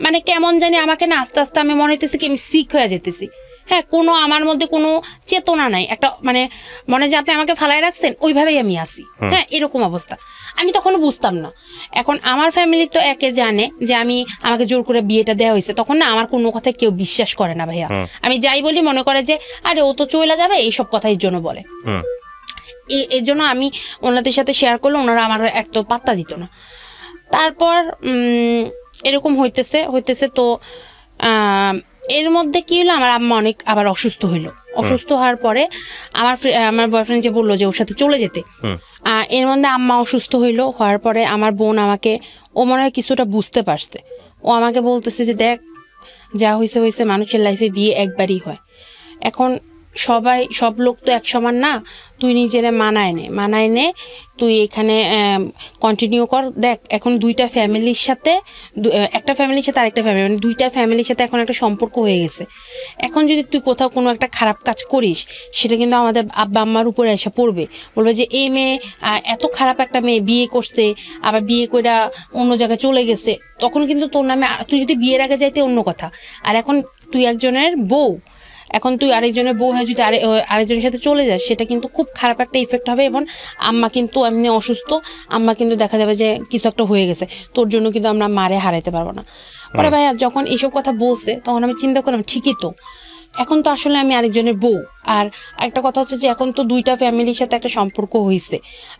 মানে কেমন জানি আমাকে না আস্তে আস্তে আমি মনে হইতেছি কি আমি সিক হয়ে যেতেছি, হ্যাঁ, কোনো আমার মধ্যে কোনো চেতনা নাই, একটা মানে মনে যে আপনি আমাকে ফালাই রাখছেন ওইভাবেই আমি আসি। হ্যাঁ, এরকম অবস্থা। আমি তখনও বুঝতাম না। এখন আমার ফ্যামিলি তো একে জানে যে আমাকে জোর করে বিয়েটা দেওয়া হয়েছে, তখন না আমার কোনো কথায় কেউ বিশ্বাস করে না ভাইয়া। আমি যাই বলি মনে করে যে আরে ও তো চলে যাবে, এইসব কথা এর জন্য বলে। এর জন্য আমি ওনাদের সাথে শেয়ার করলে ওনারা আমার এক তো পাত্তা দিত না। তারপর এরকম হইতেছে তো এর মধ্যে কি হলো, আমার আম্মা অনেক আবার অসুস্থ হইলো। অসুস্থ হওয়ার পরে আমার বয়ফ্রেন্ড যে বললো যে ওর সাথে চলে যেতে, এর মধ্যে আম্মা অসুস্থ হওয়ার পরে আমার বোন আমাকে, ও মনে হয় কিছুটা বুঝতে পারছে, ও আমাকে বলতেছে যে দেখ যা হয়েছে, মানুষের লাইফে বিয়ে একবারই হয়। এখন সব লোক তো এক সমান না, তুই নিজেরে মানায় নে, তুই এখানে কন্টিনিউ কর। দেখ এখন দুইটা ফ্যামিলির সাথে, একটা ফ্যামিলির সাথে আরেকটা ফ্যামিলি, মানে দুইটা ফ্যামিলির সাথে এখন একটা সম্পর্ক হয়ে গেছে। এখন যদি তুই কোথাও কোনো একটা খারাপ কাজ করিস, সেটা কিন্তু আমাদের আব্বা আম্মার উপরে এসে পড়বে, বলবে যে এই মেয়ে এত খারাপ একটা মেয়ে বিয়ে করছে, আবার বিয়ে করে অন্য জায়গায় চলে গেছে, তখন কিন্তু তোর নামে, তুই যদি বিয়ের আগে যাইতে অন্য কথা, আর এখন তুই একজনের বউ, এখন তুই আরেকজনের বউ হয়ে যদি আরেকজনের সাথে চলে যাস, সেটা কিন্তু খুব খারাপ একটা ইফেক্ট হবে। এবং আম্মা কিন্তু এমনি অসুস্থ, আম্মা কিন্তু দেখা যাবে যে কিছু একটা হয়ে গেছে, তোর জন্য কিন্তু আমরা মারে হারাইতে পারবো না। পরে ভাইয়া যখন এইসব কথা বলছে, তখন আমি চিন্তা করলাম ঠিকই তো, এখন তো আসলে আমি আরেকজনের বউ। আর একটা কথা হচ্ছে যে এখন তো দুইটা ফ্যামিলির সাথে একটা সম্পর্ক হয়েছে,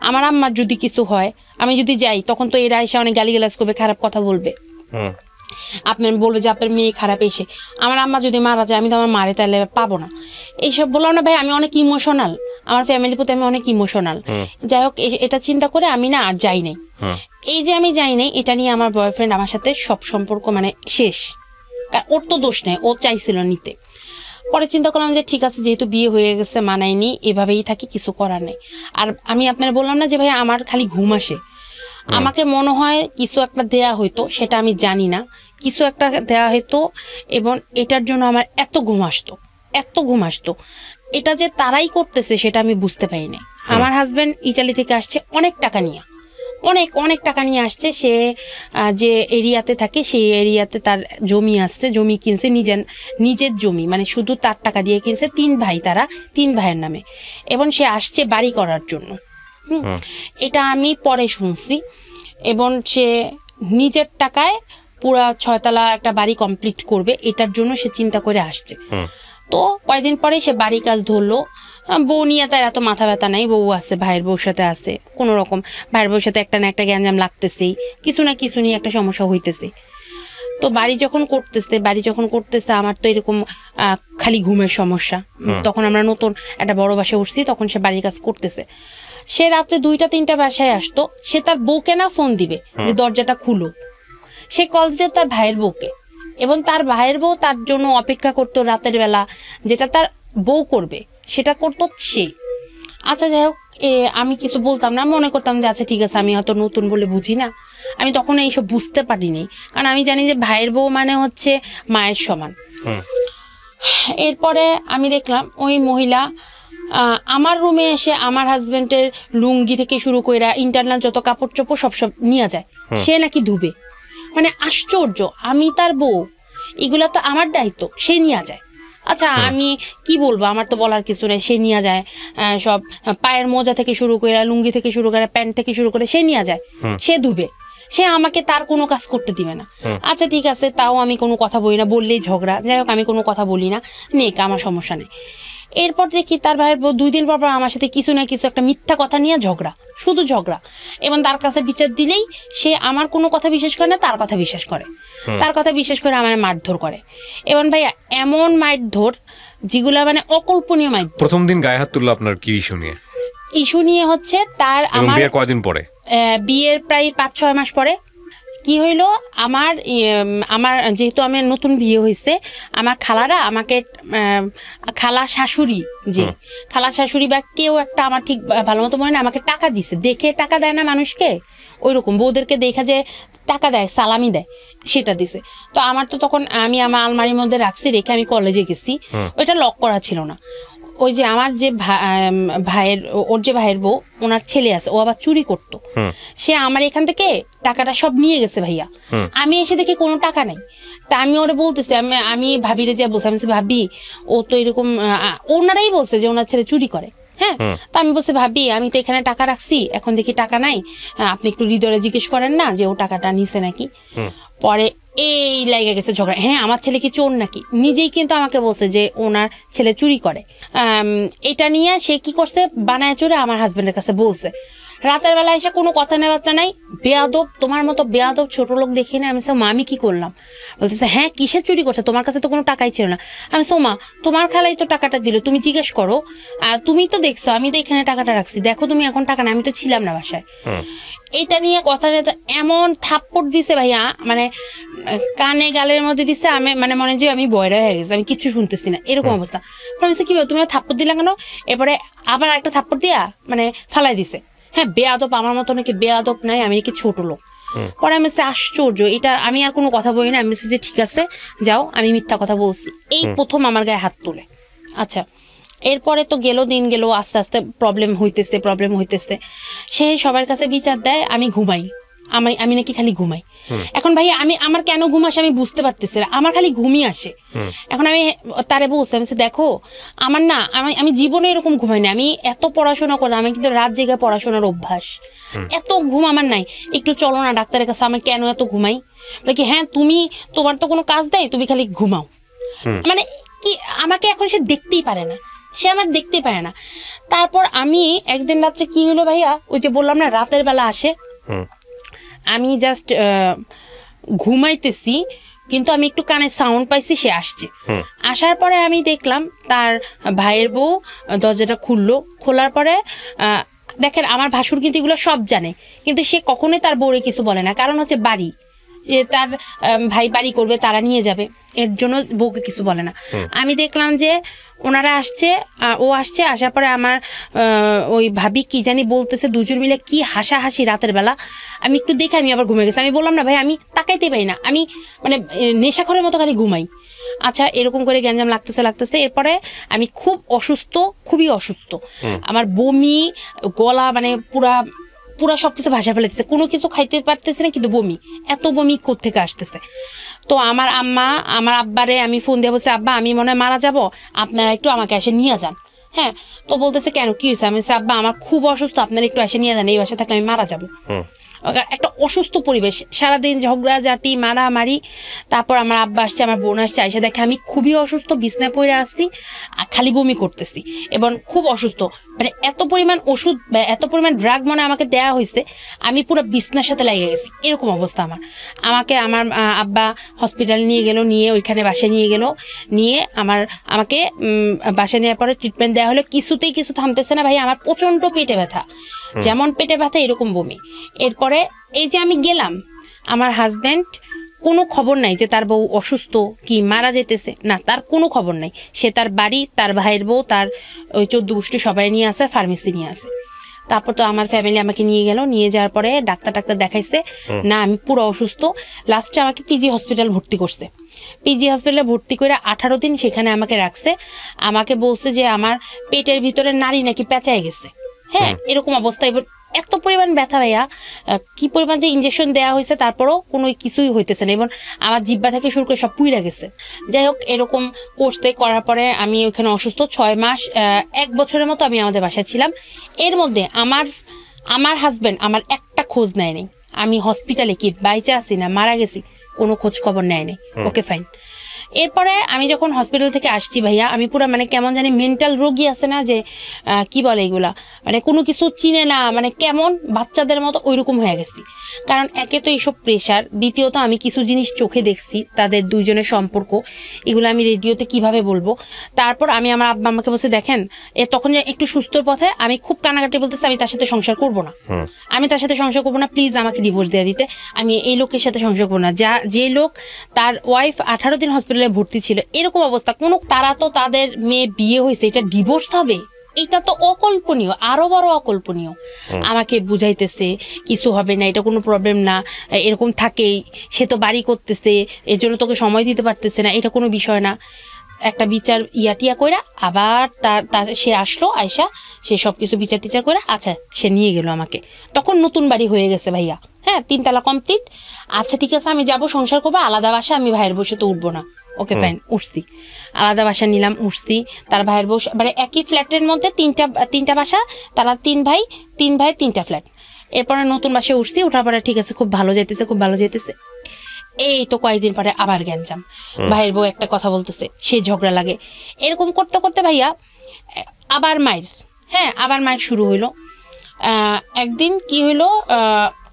আমার আম্মার যদি কিছু হয়, আমি যদি যাই, তখন তো এরা এসে অনেক গালিগালাজ করবে, খারাপ কথা বলবে, আপনার বলবে যে আপনার মেয়ে খারাপ। এসে আমার আম্মা যদি মারা যায়, আমি তো আমার মারে তাহলে পাবো না। এইসব বললাম না ভাই, আমি অনেক ইমোশনাল, আমার ফ্যামিলির প্রতি আমি অনেক ইমোশনাল। যাই হোক, এটা চিন্তা করে আমি না আর যাই নাই। এই যে আমি যাই নাই, এটা নিয়ে আমার বয়ফ্রেন্ড আমার সাথে সব সম্পর্ক মানে শেষ। ওর তো দোষ নেই, ও চাইছিল নিতে। পরে চিন্তা করলাম যে ঠিক আছে, যেহেতু বিয়ে হয়ে গেছে, মানায়নি, এভাবেই থাকি, কিছু করার নেই। আর আমি আপনার বললাম না যে ভাই আমার খালি ঘুম আসে, আমাকে মনে হয় কিছু একটা দেয়া হইতো, সেটা আমি জানি না, কিছু একটা দেয়া হইতো, এবং এটার জন্য আমার এত ঘুম আসতো। এটা যে তারাই করতেছে সেটা আমি বুঝতে পারি না। আমার হাজবেন্ড ইটালি থেকে আসছে অনেক টাকা নিয়ে, অনেক টাকা নিয়ে আসছে। সে যে এরিয়াতে থাকে, সেই এরিয়াতে তার জমি আসছে, জমি কিনছে, নিজের জমি, মানে শুধু তার টাকা দিয়ে কিনছে। 3 ভাই, তারা 3 ভাইয়ের নামে, এবং সে আসছে বাড়ি করার জন্য। এটা আমি পরে শুনছি। এবং সে নিজের টাকায় পুরা 6 তলা একটা বাড়ি কমপ্লিট করবে, এটার জন্য সে চিন্তা করে আসছে। তো কয়েকদিন পরে সে বাড়ি কাজ ধরলো। বউ নিয়ে তার এত মাথা ব্যথা নাই, বউ আছে, ভাইয়ের বউর সাথে আছে, কোনো রকম ভাইয়ের বউর সাথে একটা না একটা গ্যাঞ্জাম লাগতেছেই, কিছু না কিছু নিয়ে একটা সমস্যা হইতেছে। তো বাড়ি যখন করতেছে আমার তো এরকম খালি ঘুমের সমস্যা। তখন আমরা নতুন একটা বড় বাসায় উঠছি, তখন সে বাড়ির কাজ করতেছে। সে রাত্রে 2টা-3টা বাসায় আসতো, সে তার বউকে না ফোন দিবে যে দরজাটা খুলো, সে কল দিত তার ভাইয়ের বউকে, এবং তার ভাইয়ের বউ তার জন্য অপেক্ষা করতো রাতের বেলা, যেটা তার বউ করবে সেটা করতো সে। আচ্ছা যাই হোক, আমি কিছু বলতাম না, মনে করতাম যে আচ্ছা ঠিক আছে, আমি হয়তো নতুন বলে বুঝি না। আমি তখন এইসব বুঝতে পারিনি, কারণ আমি জানি যে ভাইয়ের বউ মানে হচ্ছে মায়ের সমান। এরপরে আমি দেখলাম ওই মহিলা আমার রুমে এসে আমার হাজবেন্ডের লুঙ্গি থেকে শুরু করে ইন্টারনাল যত কাপড় চোপড় সব নিয়ে যায়, সে নাকি ধুবে। মানে আশ্চর্য, আমি তার বউ, এগুলো তো আমার দায়িত্ব, সে নিয়ে যায়। আচ্ছা আমি কি বলবো, আমার তো বলার কিছু নেই, সে নিয়ে যায় সব, পায়ের মোজা থেকে শুরু করে, লুঙ্গি থেকে শুরু করে, প্যান্ট থেকে শুরু করে সে নিয়ে যায়, সে ধুবে, সে আমাকে তার কোনো কাজ করতে দিবে না। আচ্ছা ঠিক আছে, তাও আমি কোনো কথা বলি না, বললেই ঝগড়া। যাই হোক, আমি কোনো কথা বলি না, নেক, আমার সমস্যা নেই। এরপর দেখি তার ভাইয়ের 2 দিন পর আমার সাথে কিছু না কিছু একটা মিথ্যা কথা নিয়ে ঝগড়া, শুধু ঝগড়া। এবং তার কাছে বিচার দিলেই সে আমার কোনো কথা বিশ্বাস করে না, তার কথা বিশ্বাস করে, আমার মারধর করে। এবং ভাইয়া এমন মারধর যেগুলা মানে অকল্পনীয় মারধর। প্রথম দিন গায়ে হাত তুললো আপনার কি ইস্যু নিয়ে হচ্ছে তার, আমার বিয়ের কয়দিন পরে, বিয়ের প্রায় 5-6 মাস পরে কি হইলো, আমার যেহেতু আমার নতুন বিয়ে হয়েছে, আমার খালারা আমাকে, খালা শাশুড়ি বা কেউ একটা, আমার ঠিক ভালো মতো মনে না, আমাকে টাকা দিছে। দেখে টাকা দেয় না মানুষকে, ওইরকম বউদেরকে দেখা যে টাকা দেয়, সালামি দেয়, সেটা দিছে। তো আমার তো তখন, আমি আমার আলমারির মধ্যে রাখছি, রেখে আমি কলেজে গেছি, ওইটা লক করা ছিল না। ওই যে আমার যে ওর যে ভাইয়ের বউ, ওনার ছেলে আছে, ও আবার চুরি করতো, সে আমার এখান থেকে টাকাটা সব নিয়ে গেছে ভাইয়া। আমি এসে দেখি কোনো টাকা নাই। তা আমি ওরা বলতেছি, আমি ভাবিরে যা বলছি, আমি ভাবি ও তো এরকম, ওনারাই বলছে যে ওনার ছেলে চুরি করে। হ্যাঁ, তা আমি বলছি ভাবি আমি তো এখানে টাকা রাখছি, এখন দেখি টাকা নাই, আপনি একটু হৃদয়ে জিজ্ঞেস করেন না যে ও টাকাটা নিছে নাকি। পরে এই লেগে গেছে ঝগড়া, হ্যাঁ আমার ছেলে কি চোর নাকি, নিজেই কিন্তু আমাকে বলছে যে ওনার ছেলে চুরি করে। এটা নিয়ে সে কি করছে, বানায় চোরে আমার হাজবেন্ডের কাছে বলছে। রাতের বেলা এসে কোনো কথা নেবার্তা নাই, বেয়াদব, তোমার মতো বেয়াদব ছোট লোক দেখি না। আমি মা আমি কি করলাম, বলতেছে হ্যাঁ কিসের চুরি করছে, তোমার কাছে তো কোনো টাকাই ছিল না। আমি মা তোমার খালাই তো টাকাটা দিল, তুমি জিজ্ঞেস করো, তুমি তো দেখছো আমি তো এখানে টাকাটা রাখছি, দেখো তুমি এখন টাকা না, আমি তো ছিলাম না বাসায়। এটা নিয়ে কথা নিয়ে এমন থাপ্পড় দিছে ভাইয়া, মানে কানে গালের মধ্যে দিছে, আমি মানে মনে যে আমি বয়রা হয়ে গেছে, আমি কিচ্ছু শুনতেছি না, এরকম অবস্থা। কি তুমি থাপ্পড় দিলা কেন, এরপরে আবার একটা থাপ্পড় দিয়া মানে ফালাই দিছে। হ্যাঁ বেয়াদব, আমার মতো নাকি বেয়াদব নাই, আমি নাকি ছোট লোক। পরে আমি আশ্চর্য, এটা আমি আর কোনো কথা বলি না, আমি যে ঠিক আছে যাও, আমি মিথ্যা কথা বলছি, এই প্রথম আমার গায়ে হাত তুলে। আচ্ছা, এরপরে তো গেল দিন গেল, আস্তে আস্তে প্রবলেম হইতেছে, সে সবার কাছে বিচার দেয় আমি ঘুমাই, আমি নাকি খালি ঘুমাই। এখন ভাই আমার কেন ঘুম আসে আমি বুঝতে পারতেছি না, আমার খালি ঘুমই আসে। এখন আমি তারে বলছি, আমি দেখো আমার না, আমি জীবনে এরকম ঘুমাই না, আমি এত পড়াশোনা করলাম, আমি কিন্তু রাত জেগে পড়াশোনার অভ্যাস, এত ঘুম আমার নাই, একটু চলো না ডাক্তারের কাছে, আমি কেন এত ঘুমাই। বলে কি হ্যাঁ তোমার তো কোনো কাজ দেয়, তুমি খালি ঘুমাও। মানে কি আমাকে এখন সে দেখতেই পারে না, সে আমার দেখতে পারে না। তারপর আমি একদিন রাত্রে কি হলো ভাইয়া, ওই যে বললাম না রাতের বেলা আসে, আমি জাস্ট ঘুমাইতেছি, কিন্তু আমি একটু কানে সাউন্ড পাইছি, সে আসছে। আসার পরে আমি দেখলাম তার ভাইয়ের বউ দরজাটা খোলার পরে দেখেন আমার ভাসুর কিন্তু এগুলো সব জানে, কিন্তু সে কখনোই তার বউরে কিছু বলে না, কারণ হচ্ছে বাড়ি, যে তার ভাই বাড়ি করবে, তারা নিয়ে যাবে, এর জন্য বউকে কিছু বলে না। আমি দেখলাম যে ওনারা আসছে, ও আসছে, আসার পরে আমার ওই ভাবি কি জানি বলতেছে, দুজন মিলে কি হাসাহাসি রাতের বেলা। আমি একটু দেখে আমি আবার ঘুমে গেছি। আমি বললাম না ভাই আমি তাকাইতে পারি না, আমি মানে নেশাখরের মতো খালি ঘুমাই। আচ্ছা, এরকম করে গ্যাঞ্জাম লাগতেছে। এরপরে আমি খুবই অসুস্থ, আমার বমি, গলা মানে পুরা সবকিছু ভাষা ফেলেছে, কোনো কিছু খাইতে পারতেছে না, কিন্তু বমি, এত বমি কোত্থেকে আসতেছে। তো আমার আব্বারে আমি ফোন দিয়ে বলছি, আব্বা আমি মনে হয় মারা যাবো, আপনারা একটু আমাকে এসে নিয়ে যান। হ্যাঁ, তো বলতেছে কেন কি হয়েছে, আমি আব্বা আমার খুব অসুস্থ, আপনারা একটু এসে নিয়ে যান, এই বাসায় থাকলে আমি মারা যাবো। একটা অসুস্থ পরিবেশ, সারাদিন ঝগড়াঝাটি মারামারি। তারপর আমার আব্বা আসছে, আমার বোন আসছে, এসে দেখে আমি খুবই অসুস্থ, বিছনায় পড়ে আসছি, খালি বমি করতেছি এবং খুব অসুস্থ। মানে এত পরিমাণ ওষুধ বা এত পরিমাণ ড্রাগ মনে আমাকে দেওয়া হয়েছে, আমি পুরো বিছনার সাথে লেগে গেছি, এরকম অবস্থা আমার। আমার আব্বা হসপিটাল নিয়ে ওইখানে বাসায় নিয়ে আমাকে বাসায় নেওয়ার পরে ট্রিটমেন্ট দেওয়া হলো, কিছুতেই কিছু থামতেছে না ভাই, আমার প্রচন্ড পেটে ব্যথা, যেমন পেটে ব্যথা এরকম বমি। এরপরে এই যে আমি গেলাম, আমার হাজব্যান্ড কোনো খবর নাই যে তার বউ অসুস্থ কি মারা যেতেছে, না তার কোনো খবর নাই। সে তার বাড়ি, তার ভাইয়ের বউ, তার ওই 14 গোষ্ঠী সবাই নিয়ে আসে, ফার্মেসি নিয়ে আসে। তারপর তো আমার ফ্যামিলি আমাকে নিয়ে যাওয়ার পরে ডাক্তার দেখাইছে, না আমি পুরো অসুস্থ। লাস্টে আমাকে পিজি হসপিটাল ভর্তি করছে। পিজি হসপিটালে ভর্তি করে 18 দিন সেখানে আমাকে রাখছে। আমাকে বলছে যে আমার পেটের ভিতরে নাড়ি নাকি পেঁচায় গেছে। হ্যাঁ, এরকম অবস্থা। এবার এত পরিমাণ ব্যথা ভাইয়া, কি পরিমাণ যে ইঞ্জেকশন দেওয়া হয়েছে, তারপরও কোনো কিছুই হইতেছে না, এবং আমার জিব্বা থেকে শুরু করে সব পুইরা গেছে। যাই হোক, এরকম করার পরে আমি ওইখানে অসুস্থ 6 মাস, 1 বছরের মতো আমি আমাদের বাসায় ছিলাম। এর মধ্যে আমার হাজবেন্ড আমার একটা খোঁজ নেয়নি, আমি হসপিটালে কি বাইচে আছি না মারা গেছি, কোনো খোঁজ খবর নেয়নি। Okay fine. এরপরে আমি যখন হসপিটাল থেকে আসছি ভাইয়া, আমি পুরো মানে কেমন জানি মেন্টাল রোগী আছে না, যে কি বলে এগুলা, মানে কোনো কিছু চিনে না, মানে কেমন বাচ্চাদের মতো ওইরকম হয়ে গেছি। কারণ একে তো এইসব প্রেশার, দ্বিতীয়ত আমি কিছু জিনিস চোখে দেখছি, তাদের দুইজনের সম্পর্ক, এগুলো আমি রেডিওতে কিভাবে বলবো। তারপর আমি আমার আব্বা আমাকে বলছে, দেখেন তখন একটু সুস্থর পথে, আমি খুব কানাকাটি বলতেছি, আমি তার সাথে সংসার করবো না, প্লিজ আমাকে ডিভোর্স দিয়ে দিতে, আমি এই লোকের সাথে সংসার করবো না। যে লোক তার ওয়াইফ 18 দিন হসপিটালে ভর্তি ছিল, এরকম অবস্থা, তারা তো তাদের মেয়ে বিয়ে হয়েছে, এটা ডিভোর্স হবে, এটা তো অকল্পনীয়, আরো বড় অকল্পনীয়। আমাকে বুঝাইতেছে কিছু হবে না, এটা কোনো প্রবলেম না, এরকম থাকেই, সে তো বাড়ি করতেছে, এর জন্য তোকে সময় দিতে পারতেছে না, এটা কোনো বিষয় না। একটা বিচার টিয়া কইরা আবার তার সে আসলো, আয়সা সে সবকিছু বিচার টিচার করে, আচ্ছা সে নিয়ে গেল আমাকে। তখন নতুন বাড়ি হয়ে গেছে ভাইয়া। হ্যাঁ 3 তলা কমপ্লিট। আচ্ছা ঠিক আছে আমি যাব সংসার করবো, আলাদা বাসা, আমি ভাইয়ের বসে তো উঠবো না। ওকে ফাইন, উঠছি, আলাদা বাসা নিলাম, উঠছি। তার ভাইয়ের বসে মানে একই ফ্ল্যাটের মধ্যে তিনটা বাসা, তারা 3 ভাই 3টা ফ্ল্যাট। এরপরে নতুন বাসায় উঠছি, ওঠার পরে ঠিক আছে খুব ভালো যেতেছে। এই তো কয়েকদিন পরে আবার গ্যাঞ্জাম, ভাইয়ের বউ একটা কথা বলতেছে, সে ঝগড়া লাগে। এরকম করতে করতে ভাইয়া আবার মায়ের শুরু হইলো। একদিন কি হইলো,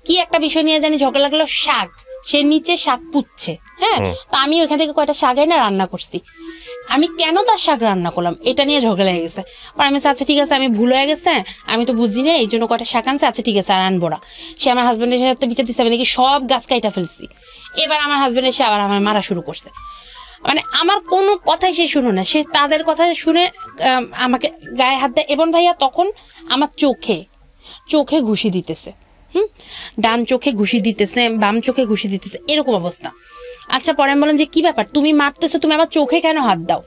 কি একটা বিষয় নিয়ে জানি ঝগড়া লাগলো, শাক, সে নিচে শাক পুচ্ছে। হ্যাঁ, তা আমি ওইখান থেকে কয়টা শাক এনে রান্না করছি। আমি কেন তার শাক রান্না করলাম এটা নিয়ে ঝগড়া লেগে গেছে। পর আমি আচ্ছা ঠিক আছে আমি ভুল হয়ে গেছে, আমি তো বুঝি না, এই জন্য কয়টা শাক আনছে, আচ্ছা ঠিক আছে আর আনবো না। সে আমার হাজব্যান্ডের সাথে বিচার দিচ্ছে, আমি নাকি সব গাছ কাইটা ফেলছি। এবার আমার হাজব্যান্ড এসে আবার আমার মারা শুরু করছে, মানে আমার কোনো কথাই সে শুনো না, সে তাদের কথা শুনে আমাকে গায়ে হাত দেয়। এবং ভাইয়া তখন আমার চোখে ঘুষি দিতেছে, ডান চোখে ঘুষি দিতেছে, বাম চোখে ঘুষি দিতেছে, এরকম অবস্থা। আচ্ছা পরে আমি বললাম যে কি ব্যাপার, তুমি মারতেছো, তুমি আমার চোখে কেন হাত দাও?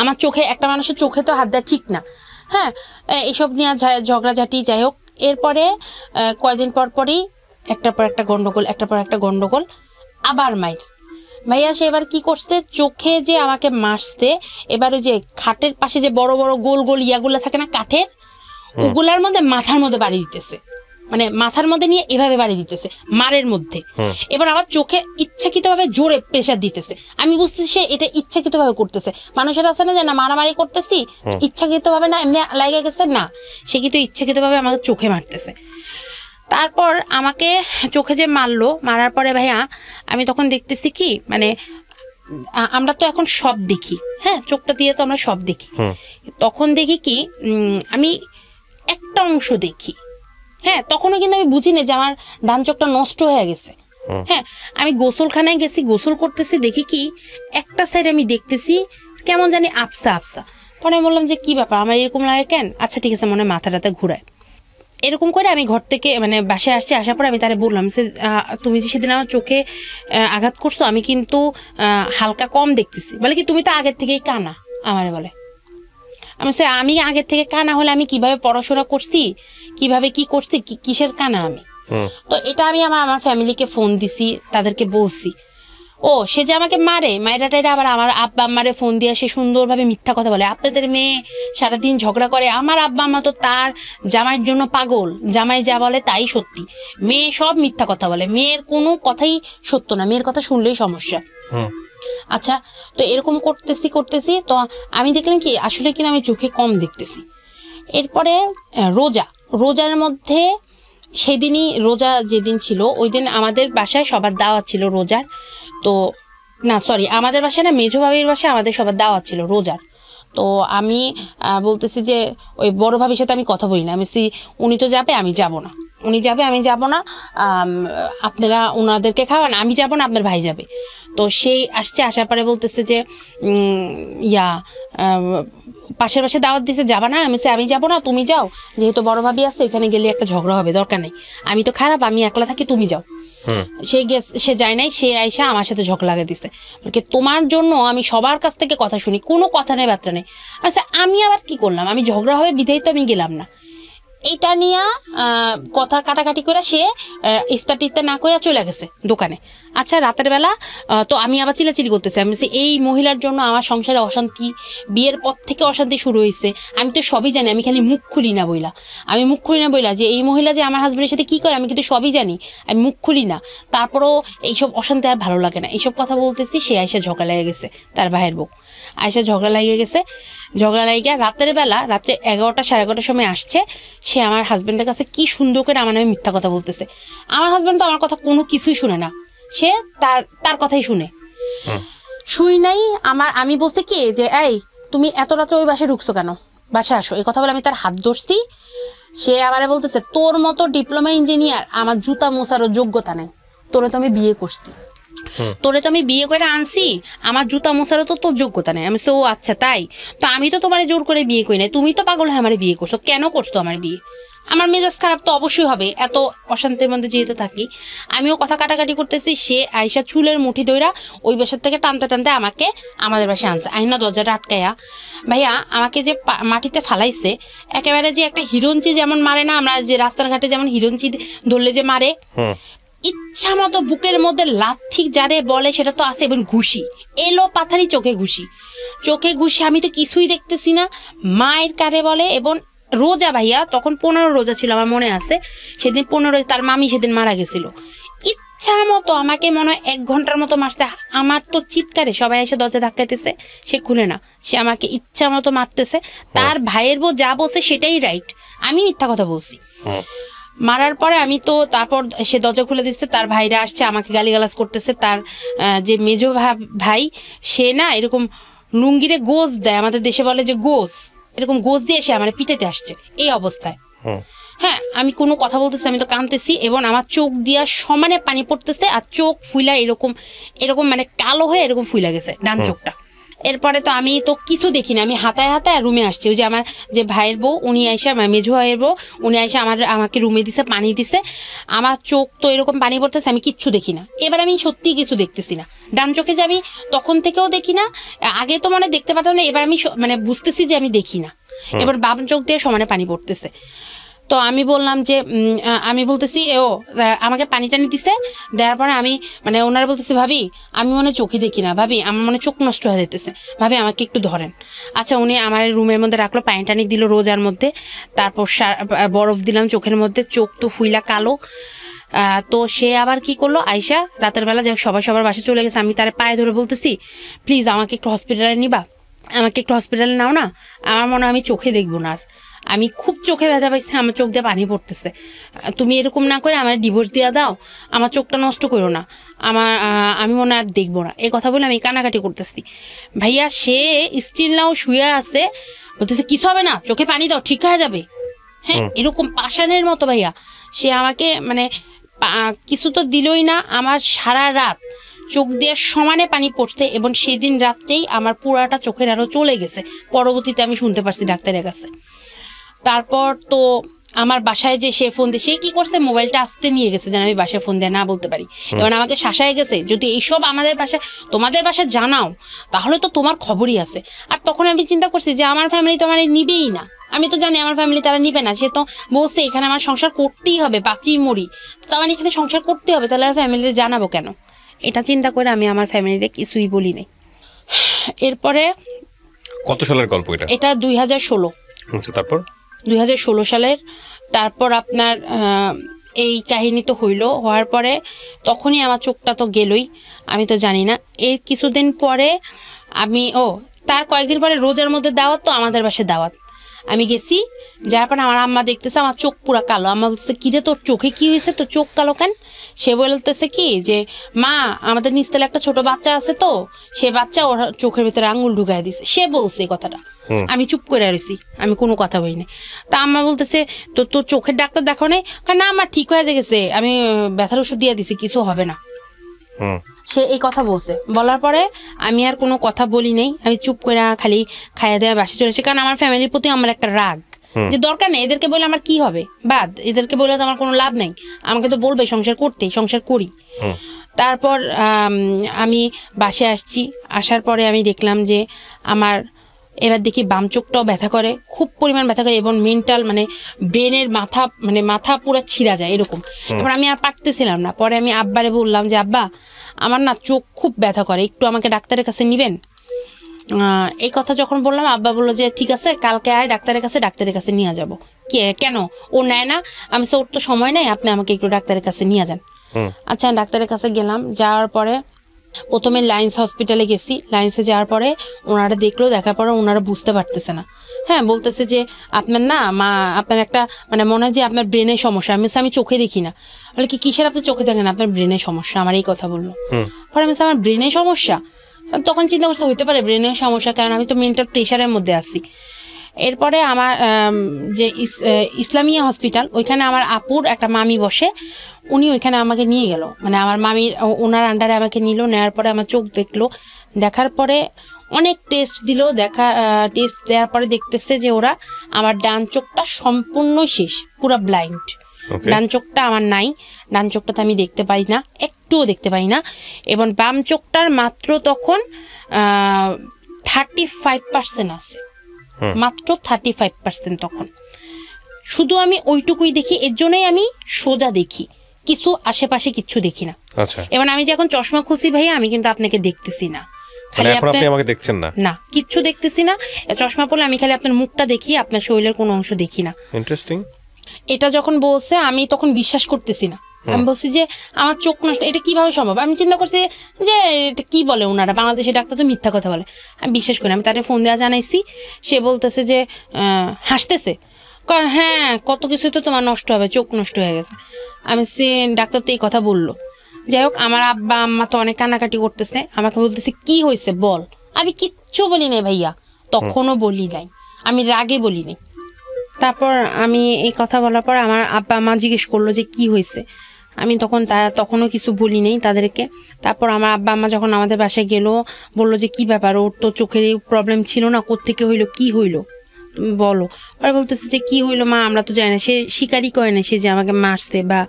আমার চোখে, একটা মানুষের চোখে তো হাত দেওয়া ঠিক না। হ্যাঁ, এইসব নিয়ে ঝগড়াঝাটি, যাই হোক। এরপরে কয়েকদিন পরই একটার পর একটা গন্ডগোল, আবার মাইর। ভাইয়া সে এবার কি করছে, চোখে যে আমাকে মারছে, এবার ওই যে খাটের পাশে যে বড় বড় গোল গোল ইয়াগুলা থাকে না কাঠের, ওগুলার মধ্যে মাথার মধ্যে বাড়ি দিতেছে, মানে মাথার মধ্যে নিয়ে এভাবে বাড়ি দিতেছে মারের মধ্যে। এবার আমার চোখে ইচ্ছাকৃতভাবে জোরে প্রেসার দিতেছে, আমি বুঝতেছি সে এটা ইচ্ছাকৃতভাবে করতেছে। মানুষের আছে না যে না মারামারি করতেছি ইচ্ছাকৃতভাবে, না এমনি লাগে গেছে, না সে কিন্তু ইচ্ছাকৃতভাবে আমাকে চোখে মারতেছে। তারপর আমাকে চোখে যে মারার পরে ভাইয়া আমি তখন দেখতেছি কি, মানে আমরা তো এখন সব দেখি, হ্যাঁ চোখটা দিয়ে তো আমরা সব দেখি। তখন দেখি কি, আমি একটা অংশ দেখি। হ্যাঁ, তখনও কিন্তু আমি বুঝি না যে আমার ডান চোখটা নষ্ট হয়ে গেছে। হ্যাঁ, আমি গোসলখানায় গেছি, গোসল করতেছি, দেখি কি একটা সাইড আমি দেখতেছি কেমন জানি আফসা। পরে আমি বললাম যে কি ব্যাপার, আমার এরকম লাগে কেন? আচ্ছা ঠিক আছে, মনে মাথাটাতে ঘুরায়। এরকম করে আমি ঘর থেকে মানে বাসায় আসছি, আসার পরে আমি তারে বললাম যে তুমি যে সেদিন আমার চোখে আঘাত করছো, আমি কিন্তু হালকা কম দেখতেছি। বলে কি তুমি তো আগের থেকেই কানা। আমারে বলে, আমি আগের থেকে কানা হলে আমি কিভাবে পড়াশোনা করছি, কিভাবে কি করছি, কিসের কানা আমি? তো এটা আমি আমার ফ্যামিলিকে ফোন দিছি, তাদেরকে বলছি। ও সে যে আমাকে মায়েরাটা আবার আমার আব্বা আম্মারে ফোন দিয়ে সে সুন্দরভাবে মিথ্যা কথা বলে, আপনাদের মেয়ে সারাদিন ঝগড়া করে। আমার আব্বা আম্মা তো তার জামাইয়ের জন্য পাগল, জামাই যা বলে তাই সত্যি, মেয়ে সব মিথ্যা কথা বলে, মেয়ের কোনো কথাই সত্য না, মেয়ের কথা শুনলেই সমস্যা। আচ্ছা, তো এরকম করতেছি তো আমি দেখলাম কি আসলে কিনা আমি চোখে কম দেখতেছি। এরপরে রোজার মধ্যে, সেদিনই রোজা যেদিন ছিল ওই দিন আমাদের বাসায় সবার দাওয়াত ছিল রোজার। তো না সরি, আমাদের বাসায় না, মেজো ভাবির বাসায় আমাদের সবার দাওয়াত ছিল রোজার। তো আমি বলতেছি যে ওই বড় ভাবির সাথে আমি কথা বলি না, আমি উনি তো যাবে আমি যাব না, উনি যাবে আমি যাব না, আপনারা ওনাদেরকে খাওয়ান, আমি যাব না, আপনার ভাই যাবে। তো সেই আসার পরে বলতেছে যে পাশের বাসায় দাওয়াত দিছে, যাবা না? আমি যাবো না, তুমি যাও, যেহেতু বড় ভাবি আছে ওইখানে গেলে একটা ঝগড়া হবে, দরকার নেই, আমি তো খারাপ, আমি একলা থাকি, তুমি যাও। সে যায় নাই, সে আইসা আমার সাথে ঝগড়া লাগিয়ে দিচ্ছে, তোমার জন্য আমি সবার কাছ থেকে কথা শুনি, কোনো কথা নেই বার্তা নেই। আচ্ছা আমি আবার কি করলাম, আমি ঝগড়া হবে বিধায় তো আমি গেলাম না। এটা নিয়ে কথা কাটাকাটি করে সে ইফতার না করে চলে গেছে দোকানে। আচ্ছা রাতের বেলা তো আমি আবার চিলাচিলি করতেছি, আমি এই মহিলার জন্য আমার সংসারে অশান্তি, বিয়ের পর থেকে অশান্তি শুরু হয়েছে, আমি তো সবই জানি, আমি খালি মুখ খুলি না বইলা যে এই মহিলা যে আমার হাজবেন্ডের সাথে কি করে আমি কিন্তু সবই জানি, আমি মুখ খুলি না, তারপরও এইসব অশান্তি আর ভালো লাগে না, এইসব কথা বলতেছি। সে আয়সা ঝগড়া লেগে গেছে, তার ভাইয়ের বউ আয়সা ঝগড়া লাগিয়ে গেছে। রাতের বেলা, রাত্রে 11টা 11:30 সময় আসছে, সে আমার হাজবেন্ডের কাছে কি সুন্দর করে আমার নামে মিথ্যা কথা বলতেছে। আমার হাজবেন্ড তো আমার কথা কোনো কিছুই শুনে না, সে তার কথাই শুই নাই। আমি বলতে কি যে এই তুমি এত রাত্রে ওই বাসায় ঢুকছো কেন, বাসায় আসো, এই কথা বলে আমি তার হাত ধরছি। সে আমারে বলতেছে তোর মতো ডিপ্লোমা ইঞ্জিনিয়ার আমার জুতা মোছারও যোগ্যতা নেই, তোরে তো আমি বিয়ে করে আনছি, আমার জুতা মোছারও তো তোর যোগ্যতা নেই। আমি তো আচ্ছা তাই, তো আমি তো তোমার জোর করে বিয়ে করি নাই, তুমি তো পাগল হয়ে আমার বিয়ে করছো, কেন করছো আমার বিয়ে? আমার মেজাজ খারাপ তো অবশ্যই হবে, এত অশান্তির মধ্যে যেহেতু থাকি। আমিও কথা কাটাকাটি করতেছি, সে আয়সা চুলের মুঠি ধইরা ওই বাসার থেকে টানতে আমাকে আমাদের বাসায় আনছে, আইনা দরজাটা আটকাইয়া। ভাইয়া আমাকে যে মাটিতে ফালাইছে, একেবারে যে একটা হিরঞ্চি যেমন মারে না, আমরা যে রাস্তার ঘাটে যেমন হিরঞ্চি ধরলে যে মারে, ইচ্ছা মতো বুকের মধ্যে লাথি যারে বলে সেটা তো আছে, এবং ঘুষি, এলো পাথারি, চোখে ঘুষি, আমি তো কিছুই দেখতেছি না। মায়ের কারে বলে, এবং রোজা ভাইয়া তখন 15 রোজা ছিল আমার মনে আছে, সেদিন 15, তার মামি সেদিন মারা গেছিল। ইচ্ছা মতো আমাকে মনে হয় 1 ঘন্টার মতো মারতে। আমার তো চিৎকারে সবাই এসে দরজা ধাক্কাইতেছে, সে খুলে না, সে আমাকে ইচ্ছা মতো মারতেছে। তার ভাইয়ের বউ যা বলছে সেটাই রাইট, আমি মিথ্যা কথা বলছি। মারার পরে আমি তো তারপর সে দরজা খুলে দিচ্ছে, তার ভাইরা আসছে আমাকে গালিগালাজ করতেছে। তার যে মেজো ভাই সে না এরকম লুঙ্গিরে গোস দেয়, আমাদের দেশে বলে যে গোস, এরকম গোস দিয়ে সে আমার পিটাইতে আসছে এই অবস্থায়। হ্যাঁ, আমি কোনো কথা বলতেছি, আমি তো কাঁদতেছি, এবং আমার চোখ দিয়া সমানে পানি পড়তেছে, আর চোখ ফুইলা এরকম মানে কালো হয়ে এরকম ফুইলা গেছে ডান চোখটা। এরপরে তো আমি তো কিছু দেখি না, আমি হাতায় রুমে আসছি। ওই যে আমার যে ভাইয়ের বউ উনি আইসা, মেজো ভাইয়ের বউ উনি আইসা আমাকে রুমে দিছে, পানি দিছে। আমার চোখ তো এরকম পানি পড়তেছে, আমি কিচ্ছু দেখি না। এবার আমি সত্যি কিছু দেখতেছি না, ডান চোখে যে আমি তখন থেকেও দেখি না, আগে তো মানে দেখতে পারতাম না, এবার আমি মানে বুঝতেছি যে আমি দেখি না। এবার বাম চোখ দিয়ে সমানে পানি পড়তেছে। তো আমি বললাম যে আমি বলতেছি আমাকে পানি টানি দিছে, দেওয়ার পরে আমি মানে ওনারা বলতেছে ভাবি আমি মনে চোখে দেখি না, ভাবি আমার মনে চোখ নষ্ট হয়ে যেতেছে, ভাবি আমাকে একটু ধরেন। আচ্ছা, উনি আমার রুমের মধ্যে রাখলো, পানি টানি দিল রোজার মধ্যে, তারপর বরফ দিলাম চোখের মধ্যে, চোখ তো ফুইলা কালো। তো সে আবার কি করলো, আয়শা রাতের বেলা যাই সবার বাসায় চলে গেছে, আমি তার পায়ে ধরে বলতেছি প্লিজ আমাকে একটু হসপিটালে নিবা, আমাকে একটু হসপিটালে নাও না, আমার মনে হয় আমি চোখে দেখবো না, আমি খুব চোখে ব্যথা পাইছি, আমার চোখ দিয়ে পানি পড়তেছে, তুমি এরকম না করে আমার ডিভোর্স দিয়ে দাও, আমার চোখটা নষ্ট করো না, আমি মনে আর দেখবো না। এই কথা বলে আমি কানাকাটি করতেছি। ভাইয়া সে স্টিল নাও শুয়ে আছে, বলতেছে কিছু হবে না, চোখে পানি দাও ঠিক হয়ে যাবে। হ্যাঁ, এরকম পাষাণের মতো ভাইয়া সে আমাকে মানে কিছু তো দিলই না। আমার সারা রাত চোখ দিয়ে সমানে পানি পড়ছে, এবং সেদিন রাত্রেই আমার পুরাটা চোখের আরো চলে গেছে। পরবর্তীতে আমি শুনতে পারছি ডাক্তারের কাছে। তারপর তো আমার বাসায় যে সে ফোন দিয়ে, সে কি করছে মোবাইলটা আসতে নিয়ে গেছে যেন আমি বাসায় ফোন দিয়ে না বলতে পারি, এবং আমাকে শাসায় গেছে যদি এইসব আমাদের বাসায় তোমাদের বাসায় জানাও তাহলে তো তোমার খবরই আছে। আর তখন আমি চিন্তা করছি যে আমার ফ্যামিলি তো আমার নিবেই না, আমি তো জানি আমার ফ্যামিলি তারা নিবে না। সে তো বলছে এখানে আমার সংসার করতেই হবে, বাঁচি মরি, তো আমার এখানে সংসার করতে হবে, তাহলে আর ফ্যামিলিতে জানাবো কেন? এটা চিন্তা করে আমি আমার ফ্যামিলিতে কিছুই বলি নাই। এরপরে কত সালের গল্প এটা? এটা 2016। তারপর 2016 সালের। তারপর আপনার এই কাহিনী তো হওয়ার পরে তখনই আমার চোখটা তো গেলই, আমি তো জানি না। এর কিছুদিন পরে আমি তার কয়েকদিন পরে রোজার মধ্যে দাওয়াত, তো আমাদের বাসায় দাওয়াত, আমি গেছি। যার পরে আমার আম্মা দেখতেছে আমার চোখ পুরা কালো। আম্মা বলতেছে কিরে তোর চোখে কি হয়েছে, তোর চোখ কালো কেন? সে বলতেছে কি যে মা আমাদের নিচতলে একটা ছোট বাচ্চা আছে, তো সে বাচ্চা ওর চোখের ভিতরে আঙুল ঢুকাই দিছে। সে বলছে এই কথাটা, আমি চুপ করে রয়েছি, আমি কোনো কথা বলি না। তা আম্মা বলতেছে তোর চোখের ডাক্তার দেখো নাই? না আমার ঠিক হয়ে গেছে, আমি ব্যথার ওষুধ দিয়ে দিছি, কিছু হবে না। সে এই কথা বলছে। বলার পরে আমি আর কোনো কথা বলি নাই, আমি চুপ করে খালি খাইয়া দেওয়া বাসে চলেছি। কারণ আমার ফ্যামিলির প্রতি আমার একটা রাগ, যে দরকার নেই এদেরকে বলে আমার কি হবে, বাদ, এদেরকে বলে তো আমার কোনো লাভ নেই, আমাকে তো বলবে সংসার করতে, সংসার করি। তারপর আমি বাসে আসছি, আসার পরে আমি দেখলাম যে আমার এবার দেখি বাম চোখটাও ব্যথা করে, খুব পরিমাণ ব্যথা করে, এবং মেন্টাল মানে ব্রেনের মাথা পুরো ছিঁড়া যায় এরকম। এবার আমি আর পারতেছিলাম না। পরে আমি আব্বারে বললাম যে আব্বা আমার না চোখ খুব ব্যথা করে, একটু আমাকে ডাক্তারের কাছে নিবেন। এই কথা যখন বললাম আব্বা বললো যে ঠিক আছে কালকে আয় ডাক্তারের কাছে নিয়ে যাবো। কেন ও নেয় না? আমি ওর তো সময় নেই, আপনি আমাকে একটু ডাক্তারের কাছে নিয়ে যান। আচ্ছা, ডাক্তারের কাছে গেলাম। যাওয়ার পরে প্রথমে লায়েন্স হসপিটালে গেছি। লায়েন্সে যাওয়ার পরে ওনারা দেখলো, দেখার পরে ওনারা বুঝতে পারতেছে না। হ্যাঁ, বলতেছে যে আপনার না আপনার একটা মানে মনে হয় যে আপনার ব্রেনের সমস্যা। আমি চোখে দেখি না। বলে কি কিসের আপনি চোখে দেখেন? আপনার ব্রেনের সমস্যা। আমার এই কথা বললো। পরে আমি আমার ব্রেনের সমস্যা, তখন চিন্তা করতে হইতে পারে ব্রেনের সমস্যা, কারণ আমি তো মেন্টাল প্রেশারের মধ্যে আছি। এরপরে আমার যে ইসলামিয়া হসপিটাল, ওইখানে আমার আপুর একটা মামি বসে, উনি ওইখানে আমাকে নিয়ে গেল, মানে আমার মামির ওনার আন্ডারে আমাকে নিল। নেওয়ার পরে আমার চোখ দেখলো, দেখার পরে অনেক টেস্ট দিল। টেস্ট দেওয়ার পরে দেখতেছে যে ওরা আমার ডান চোখটা সম্পূর্ণ শেষ, পুরো ব্লাইন্ড। ডান চোখটা আমার নাই, ডান চোখটাতে আমি দেখতে পাই না, একটুও দেখতে পাই না। এবং বাম চোখটার মাত্র তখন 35% আছে, মাত্র 35% তখন। শুধু আমি ওইটুকুই দেখি, এর জন্যই আমি সোজা দেখি, কিছু আশেপাশে কিচ্ছু দেখি না। আচ্ছা, এবং আমি যখন চশমা খুঁজি ভাইয়া আমি কিন্তু আপনাকে দেখতেছি না, মানে এখন আপনি আমাকে দেখছেন না? না, কিচ্ছু দেখতেছি না। চশমা পরলে আমি খালি আপনার মুখটা দেখি, আপনার শরীরের কোনো অংশ দেখি না। ইন্টারেস্টিং। এটা যখন বলছে আমি তখন বিশ্বাস করতেছি না। আমি বলছি যে আমার চোখ নষ্ট, এটা কিভাবে সম্ভব? আমি চিন্তা করছি যে এটা কি বলে ওনারা, বাংলাদেশের ডাক্তার তো মিথ্যা কথা বলে, আমি বিশ্বাস করি। আমি তাদের ফোন দেওয়া জানাইছি, সে বলতেছে যে হাসতেছে, হ্যাঁ কত কিছু তো তোমার নষ্ট হবে, চোখ নষ্ট হয়ে গেছে। আমি সে ডাক্তার তো এই কথা বললো। যাই হোক, আমার আব্বা আম্মা তো অনেক কান্নাকাটি করতেছে, আমাকে বলতেছে কি হয়েছে বল। আমি কিচ্ছু বলি নাই ভাইয়া, তখনও বলি নাই, আমি রাগে বলি নাই। তারপর আমি এই কথা বলার পর আমার আব্বা আম্মা জিজ্ঞেস করলো যে কি হয়েছে, আমি তখনও কিছু বলি নেই তাদেরকে। তারপর আমার আব্বা আম্মা যখন আমাদের বাসায় গেল, বললো যে কি ব্যাপার, ওর তো চোখের প্রবলেম ছিল না, কোত্থেকে হইলো, কি হইলো তুমি বলো। পরে বলতেছে যে কি হইলো মা, আমরা তো জানি না, সে স্বীকারই করে না সে যে আমাকে মারছে বা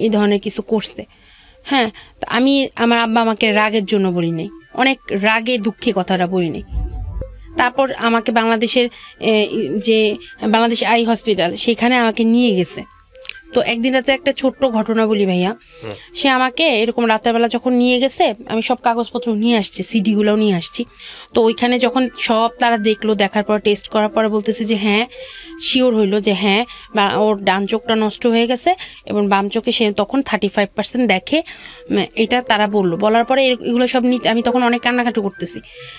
এই ধরনের কিছু করছে। হ্যাঁ, আমি আমার আব্বা আমাকে রাগের জন্য বলি নাই, অনেক রাগে দুঃখে কথাটা বলি নাই। তারপর আমাকে বাংলাদেশের যে বাংলাদেশ আই হসপিটাল, সেখানে আমাকে নিয়ে গেছে। তো একদিন রাতে একটা ছোট্ট ঘটনা বলি ভাইয়া, সে আমাকে এরকম রাতের বেলা যখন নিয়ে গেছে, আমি সব কাগজপত্র নিয়ে আসছি, সিডিগুলোও নিয়ে আসছি। তো ওইখানে যখন সব তারা দেখলো, দেখার পর টেস্ট করার পরে বলতেছে যে হ্যাঁ শিওর হইলো যে হ্যাঁ ওর ডান চোখটা নষ্ট হয়ে গেছে এবং বাম চোখে সে তখন 35% দেখে, এটা তারা বলার পরে এগুলো সব নিতে আমি তখন অনেক কান্নাকাটি করতেছি।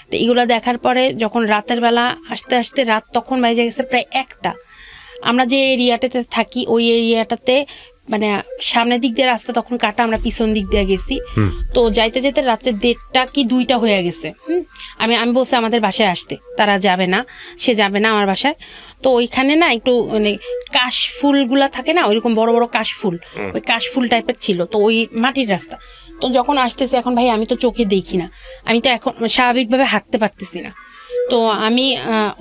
তো এগুলো দেখার পরে যখন রাতের বেলা আস্তে আস্তে রাত তখন বেজে গেছে প্রায় 1টা। আমরা যে এরিয়াটাতে থাকি ওই এরিয়াটাতে মানে সামনের দিক দিয়ে রাস্তা তখন কাটা, আমরা পিছন দিক দিয়ে গেছি। তো যাইতে যেতে রাত্রে 1:30 কি 2টা হয়ে গেছে। আমি বলছি আমাদের বাসায় আসতে, তারা যাবে না, সে যাবে না আমার বাসায়। তো ওইখানে না একটু মানে কাশ ফুলগুলা থাকে না, ওইরকম বড় বড় কাশফুল, ওই কাশফুল টাইপের ছিল। তো ওই মাটির রাস্তা, তো যখন আসতেছে এখন ভাই আমি তো চোখে দেখি না, আমি তো এখন স্বাভাবিকভাবে হাঁটতে পারতেছি না। তো আমি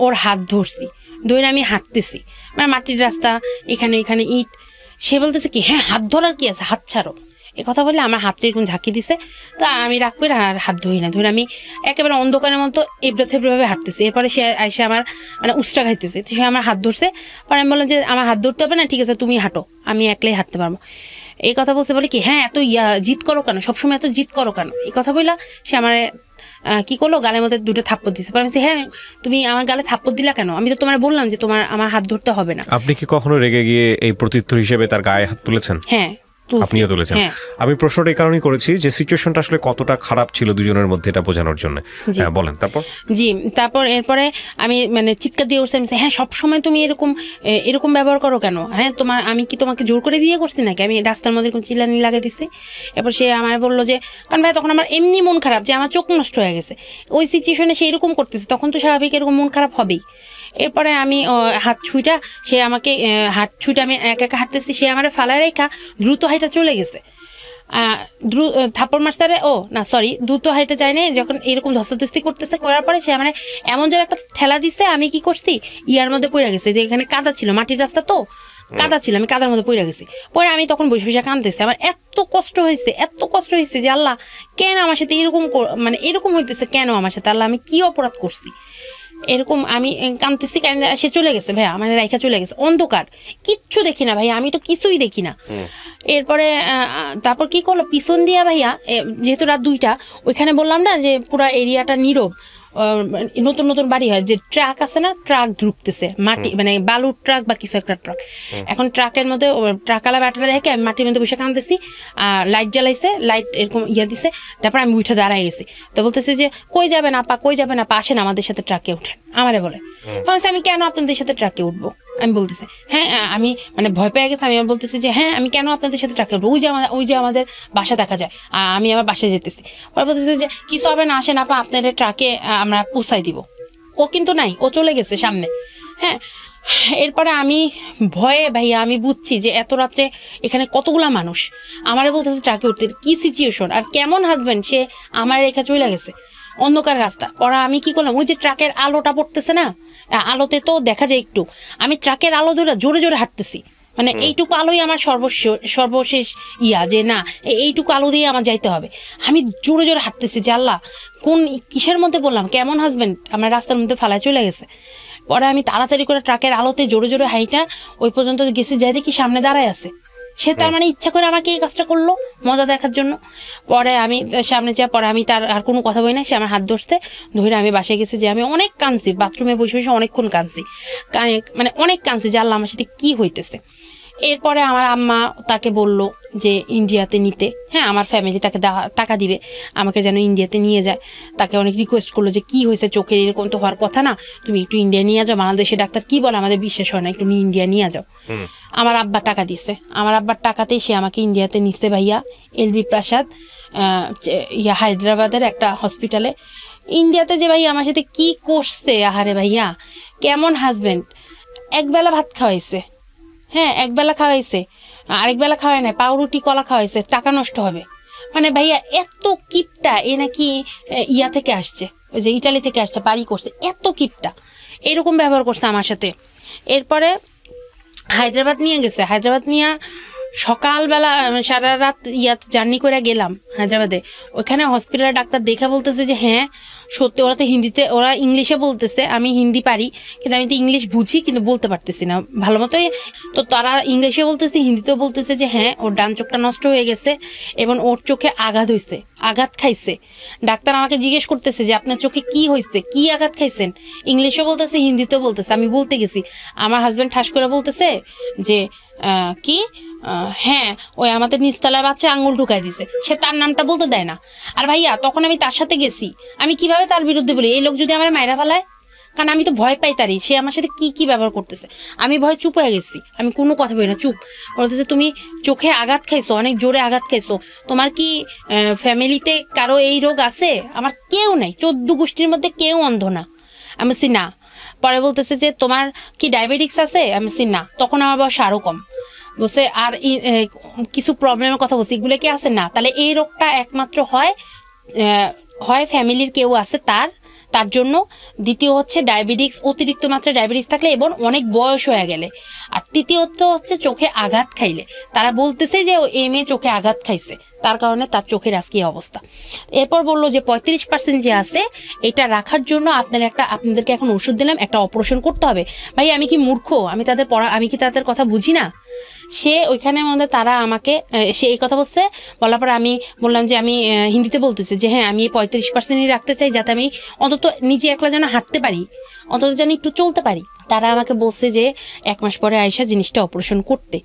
ওর হাত ধরছি, ধরে আমি হাঁটতেছি, মানে মাটির রাস্তা, এখানে এখানে ইট। সে বলতেছে কি হ্যাঁ হাত ধরার কি আছে, হাত ছাড়ো। এ কথা বলে আমার হাতটা এরকম ঝাঁকি দিছে। তা আমি রাগ করে আর হাত ধরি না, ধরে আমি একেবারে অন্ধকারের মতো এবড়ে থেবড়েভাবে হাঁটতেছি। এরপরে সে এসে আমার মানে উস্টা খাইতেছে, তো সে আমার হাত ধরছে। পরে আমি বললাম যে আমার হাত ধরতে হবে না, ঠিক আছে তুমি হাঁটো, আমি একলাই হাঁটতে পারবো। এই কথা বলছে, বলে কি হ্যাঁ এত জিদ করো কেন, সবসময় এত জিদ করো কেন। এই কথা বললা সে আমার কি করলো, গালের মধ্যে 2টা থাপ্পড় দিচ্ছে। পরে আমি হ্যাঁ তুমি আমার গালে থাপ্পড় দিলা কেন, আমি তো তোমার বললাম যে আমার হাত ধরতে হবে না। আপনি কি কখনো রেগে গিয়ে এই প্রত্যুত্তর হিসেবে তার গায়ে হাত তুলেছেন? হ্যাঁ, আপনিও তুলেছেন। আমি প্রশ্নটা এই কারণেই করেছি যে সিচুয়েশনটা আসলে কতটা খারাপ ছিল দুজনের মধ্যে, এটা বোঝানোর জন্য। বলেন তারপর। জি, তারপর এরপরে আমি মানে চিৎকার দিয়ে উঠছি, হ্যাঁ সবসময় তুমি এরকম ব্যবহার করো কেন, হ্যাঁ আমি কি তোমাকে জোর করে বিয়ে করছি নাকি, আমি রাস্তার মধ্যে এরকম চিল্লানি লাগিয়ে দিচ্ছি। এরপর সে আমার বললো যে কারণ ভাই তখন আমার এমনি মন খারাপ যে আমার চোখ নষ্ট হয়ে গেছে, ওই সিচুয়েশনে সে এরকম করতেছে, তখন তো স্বাভাবিক এরকম মন খারাপ হবেই। এরপরে আমি হাত ছুঁইটা সে আমাকে আমি একা একা হাঁটতেছি, সে আমার ফালায় রেখা দ্রুত হাইটা চলে গেছে। থাপ্পড় মারতে দ্রুত হাইটে যায় না, যখন এরকম ধস্তাধস্তি করতেছে, করার পরে সে মানে এমন যেন একটা ঠেলা দিচ্ছে, আমি কি করছি ইয়ার মধ্যে পড়ে গেছে, যে এখানে কাদা ছিল, মাটির রাস্তা তো কাদা ছিল, আমি কাদার মধ্যে পড়ে গেছি। পরে আমি তখন বসে বসে কাঁদতেছি, আমার এত কষ্ট হয়েছে যে আল্লাহ কেন আমার সাথে এরকম মানে এরকম হইতেছে, কেন আমার সাথে, আল্লাহ আমি কি অপরাধ করছি। এরকম আমি কাঁদতেছি, সে চলে গেছে ভাইয়া, মানে রাইখা চলে গেছে, অন্ধকার, কিচ্ছু দেখি না ভাইয়া, আমি তো কিছুই দেখি না। এরপরে তারপর কি করলো, পিছন দিয়া ভাইয়া, যেহেতু রাত 2টা, ওইখানে বললাম না যে পুরা এরিয়াটা নীরব, নতুন নতুন বাড়ি হয়, যে ট্রাক আছে না, ট্রাক ঢুকতেছে, মাটি মানে বালুর ট্রাক বা কিছু একটা ট্রাক। এখন ট্রাকের মধ্যে ট্রাকালা ব্যাটারা দেখে আমি মাটির মধ্যে বসে কাঁদতেছি, লাইট জ্বালাইছে, লাইট এরকম দিছে। তারপর আমি উঠে দাঁড়াই গেছি, তো বলতেছে যে কই যাবেন আপা, আসেন আমাদের সাথে ট্রাকে উঠেন। আমারে বলে আমি কেন আপনাদের সাথে ট্রাকে উঠবো, আমি বলতেছি হ্যাঁ, আমি মানে ভয় পেয়ে গেছি, আমি বলতেছি যে হ্যাঁ আমি কেন আপনাদের সাথে ট্রাকে উঠবো, ওই যে আমাদের বাসা দেখা যায়, আমি আমার বাসায় যেতেছি। পরে বলতেছে যে কিছু হবে না, আসেন আপা আপনাদের ট্রাকে আমরা পৌঁছাই দিব। ও কিন্তু নাই, ও চলে গেছে সামনে। হ্যাঁ, এরপরে আমি ভয়ে ভাইয়া আমি বুঝছি যে এত রাত্রে এখানে কতগুলা মানুষ, আমারে বলতেছে ট্রাকে উঠতে, কি সিচুয়েশন আর কেমন হাজবেন্ড, সে আমার রেখা চলে গেছে, অন্ধকার রাস্তা। পরে আমি কি করলাম, ওই যে ট্রাকের আলোটা পড়তেছে না, আলোতে তো দেখা যায় একটু, আমি ট্রাকের আলো ধরে জোরে জোরে হাঁটতেছি, মানে এইটুকু আলোই আমার সর্বশেষ যে না এইটুকু আলো দিয়ে আমার যাইতে হবে। আমি জোরে জোরে হাঁটতেছি যে আল্লাহ কোন কিসের মধ্যে বললাম, কেমন হাজবেন্ড আমার রাস্তার মধ্যে ফালায় চলে গেছে। পরে আমি তাড়াতাড়ি করে ট্রাকের আলোতে জোরে জোরে হাইটা ওই পর্যন্ত গেছি, যাই দেখি সামনে দাঁড়ায় আছে, সে তার মানে ইচ্ছা করে আমাকে এই কাজটা করলো মজা দেখার জন্য। পরে আমি সামনে যা, পরে আমি তার আর কোনো কথা বলি না, সে আমার হাত ধরে আমি বাসায় গেছি, যে আমি অনেক কাঁদছি, বাথরুমে বসে বসে অনেকক্ষণ কাঁদছি, মানে অনেক কাঁদছি যে আল্লাহ আমার সাথে কী হইতেছে। এরপরে আমার আম্মা তাকে বলল যে ইন্ডিয়াতে নিতে, হ্যাঁ আমার ফ্যামিলি তাকে টাকা দিবে আমাকে যেন ইন্ডিয়াতে নিয়ে যায়। তাকে অনেক রিকোয়েস্ট করলো যে কি হয়েছে চোখের, এরকম তো হওয়ার কথা না, তুমি একটু ইন্ডিয়া নিয়ে যাও, বাংলাদেশে ডাক্তার কি বলে আমাদের বিশ্বাস হয় না, একটু ইন্ডিয়া নিয়ে যাও। আমার আব্বা টাকা দিছে, আমার আব্বার টাকাতেই সে আমাকে ইন্ডিয়াতে নিচ্ছে ভাইয়া, এলবি প্রাসাদ হায়দ্রাবাদের একটা হসপিটালে। ইন্ডিয়াতে যে ভাইয়া আমার সাথে কি করছে, আহারে ভাইয়া কেমন হাজবেন্ড, একবেলা ভাত খাওয়াইছে, হ্যাঁ একবেলা খাওয়াইছে, আরেকবেলা খাওয়াই নাই, পাউরুটি কলা খাওয়াইছে, টাকা নষ্ট হবে। মানে ভাইয়া এত কিপটা, এ নাকি ইয়া থেকে আসছে, ওই যে ইটালি থেকে আসছে, বাড়ি করছে, এত কিপটা এরকম ব্যবহার করছে আমার সাথে। এরপরে হায়দ্রাবাদ নিয়ে গেছে, হায়দ্রাবাদ নিয়ে সকালবেলা সারা রাত জার্নি করে গেলাম হায়দ্রাবাদে। ওইখানে হসপিটালে ডাক্তার দেখা বলতেছে যে হ্যাঁ সত্যি, ওরা তো হিন্দিতে, ওরা ইংলিশে বলতেছে, আমি হিন্দি পারি কিন্তু আমি তো ইংলিশ বুঝি কিন্তু বলতে পারতেছি না ভালো মতোই। তো তারা ইংলিশে বলতেছে, হিন্দিতেও বলতেছে যে হ্যাঁ ওর ডান চোখটা নষ্ট হয়ে গেছে এবং ওর চোখে আঘাত হয়েছে, আঘাত খাইছে। ডাক্তার আমাকে জিজ্ঞেস করতেছে যে আপনার চোখে কি হয়েছে, কি আঘাত খাইছেন, ইংলিশেও বলতেছে হিন্দিতেও বলতেছে। আমি বলতে গেছি, আমার হাজব্যান্ড ঠাস করে বলতেছে যে কি হ্যাঁ ওই আমাদের নিচতলার বাচ্চা আঙুল ঢুকাই দিছে, সে তার নামটা বলতে দেয় না। আর ভাইয়া তখন আমি তার সাথে গেছি, আমি কিভাবে তার বিরুদ্ধে বলি, এই লোক যদি আমার মায়েরা ফেলায়, কারণ আমি তো ভয় পাই তারই, সে আমার সাথে কি কি ব্যবহার করতেছে। আমি ভয় চুপ হয়ে গেছি, আমি কোনো কথা বলি না, চুপ। বলতেছে তুমি চোখে আঘাত খাইছো, অনেক জোরে আঘাত খাইছো, তোমার কি ফ্যামিলিতে কারো এই রোগ আছে? আমার কেউ নাই, 14 গোষ্ঠীর মধ্যে কেউ অন্ধ না। আমি বলছি না। পরে বলতেছে যে তোমার কি ডায়াবেটিক্স আছে? আমি বলছি না। তখন আমার বয়স আরও কম। বলছে আর কিছু প্রবলেমের কথা বলছি, এগুলো কি আছে? না। তাহলে এই রোগটা একমাত্র হয় ফ্যামিলির কেউ আছে তার জন্য, দ্বিতীয় হচ্ছে ডায়াবেটিক্স, অতিরিক্ত মাত্রায় ডায়াবেটিক্স থাকলে এবং অনেক বয়স হয়ে গেলে, আর তৃতীয়ত হচ্ছে চোখে আঘাত খাইলে। তারা বলতেছে যে এই মেয়ে চোখে আঘাত খাইছে, তার কারণে তার চোখের আজকে অবস্থা। এরপর বললো যে 35% যে আছে এটা রাখার জন্য আপনাদেরকে এখন ওষুধ দিলাম, একটা অপারেশন করতে হবে। ভাই আমি কি মূর্খ? আমি কি তাদের কথা বুঝি না? সে ওইখানের মধ্যে তারা আমাকে সে এই কথা বলছে, বলার পরে আমি বললাম যে আমি হিন্দিতে বলতেছি যে হ্যাঁ আমি 35%ই রাখতে চাই, যাতে আমি অন্তত নিজে একলা যেন হাঁটতে পারি, অন্তত যেন একটু চলতে পারি। তারা আমাকে বলছে যে 1 মাস পরে আয়সা জিনিসটা অপারেশন করতে।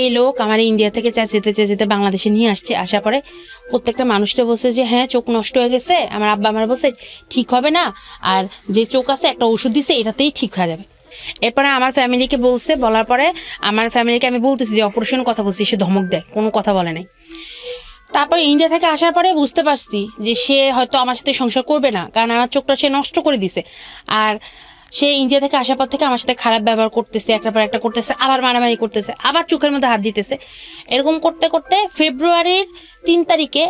এই লোক আমার ইন্ডিয়া থেকে যেতে বাংলাদেশে নিয়ে আসছে। আসার পরে প্রত্যেকটা মানুষটা বলছে যে হ্যাঁ চোখ নষ্ট হয়ে গেছে। আমার আব্বা আমার বলছে ঠিক হবে না, আর যে চোখ আছে একটা ওষুধ দিছে, এটাতেই ঠিক হয়ে যাবে। এরপরে আমার ফ্যামিলিকে বলছে, বলার পরে আমার ফ্যামিলিকে আমি বলতেছি যে অপারেশনের কথা বলছি, সে ধমক দেয়, কোনো কথা বলে নাই। তারপর ইন্ডিয়া থেকে আসার পরে বুঝতে পারছি যে সে হয়তো আমার সাথে সংসার করবে না, কারণ আমার চোখটা সে নষ্ট করে দিছে। আর সে ইন্ডিয়া থেকে আসার পর থেকে আমার সাথে খারাপ ব্যবহার করতেছে, একটার পর একটা করতেছে, আবার মারামারি করতেছে, আবার চোখের মধ্যে হাত দিতেছে। এরকম করতে করতে ফেব্রুয়ারির 3 তারিখে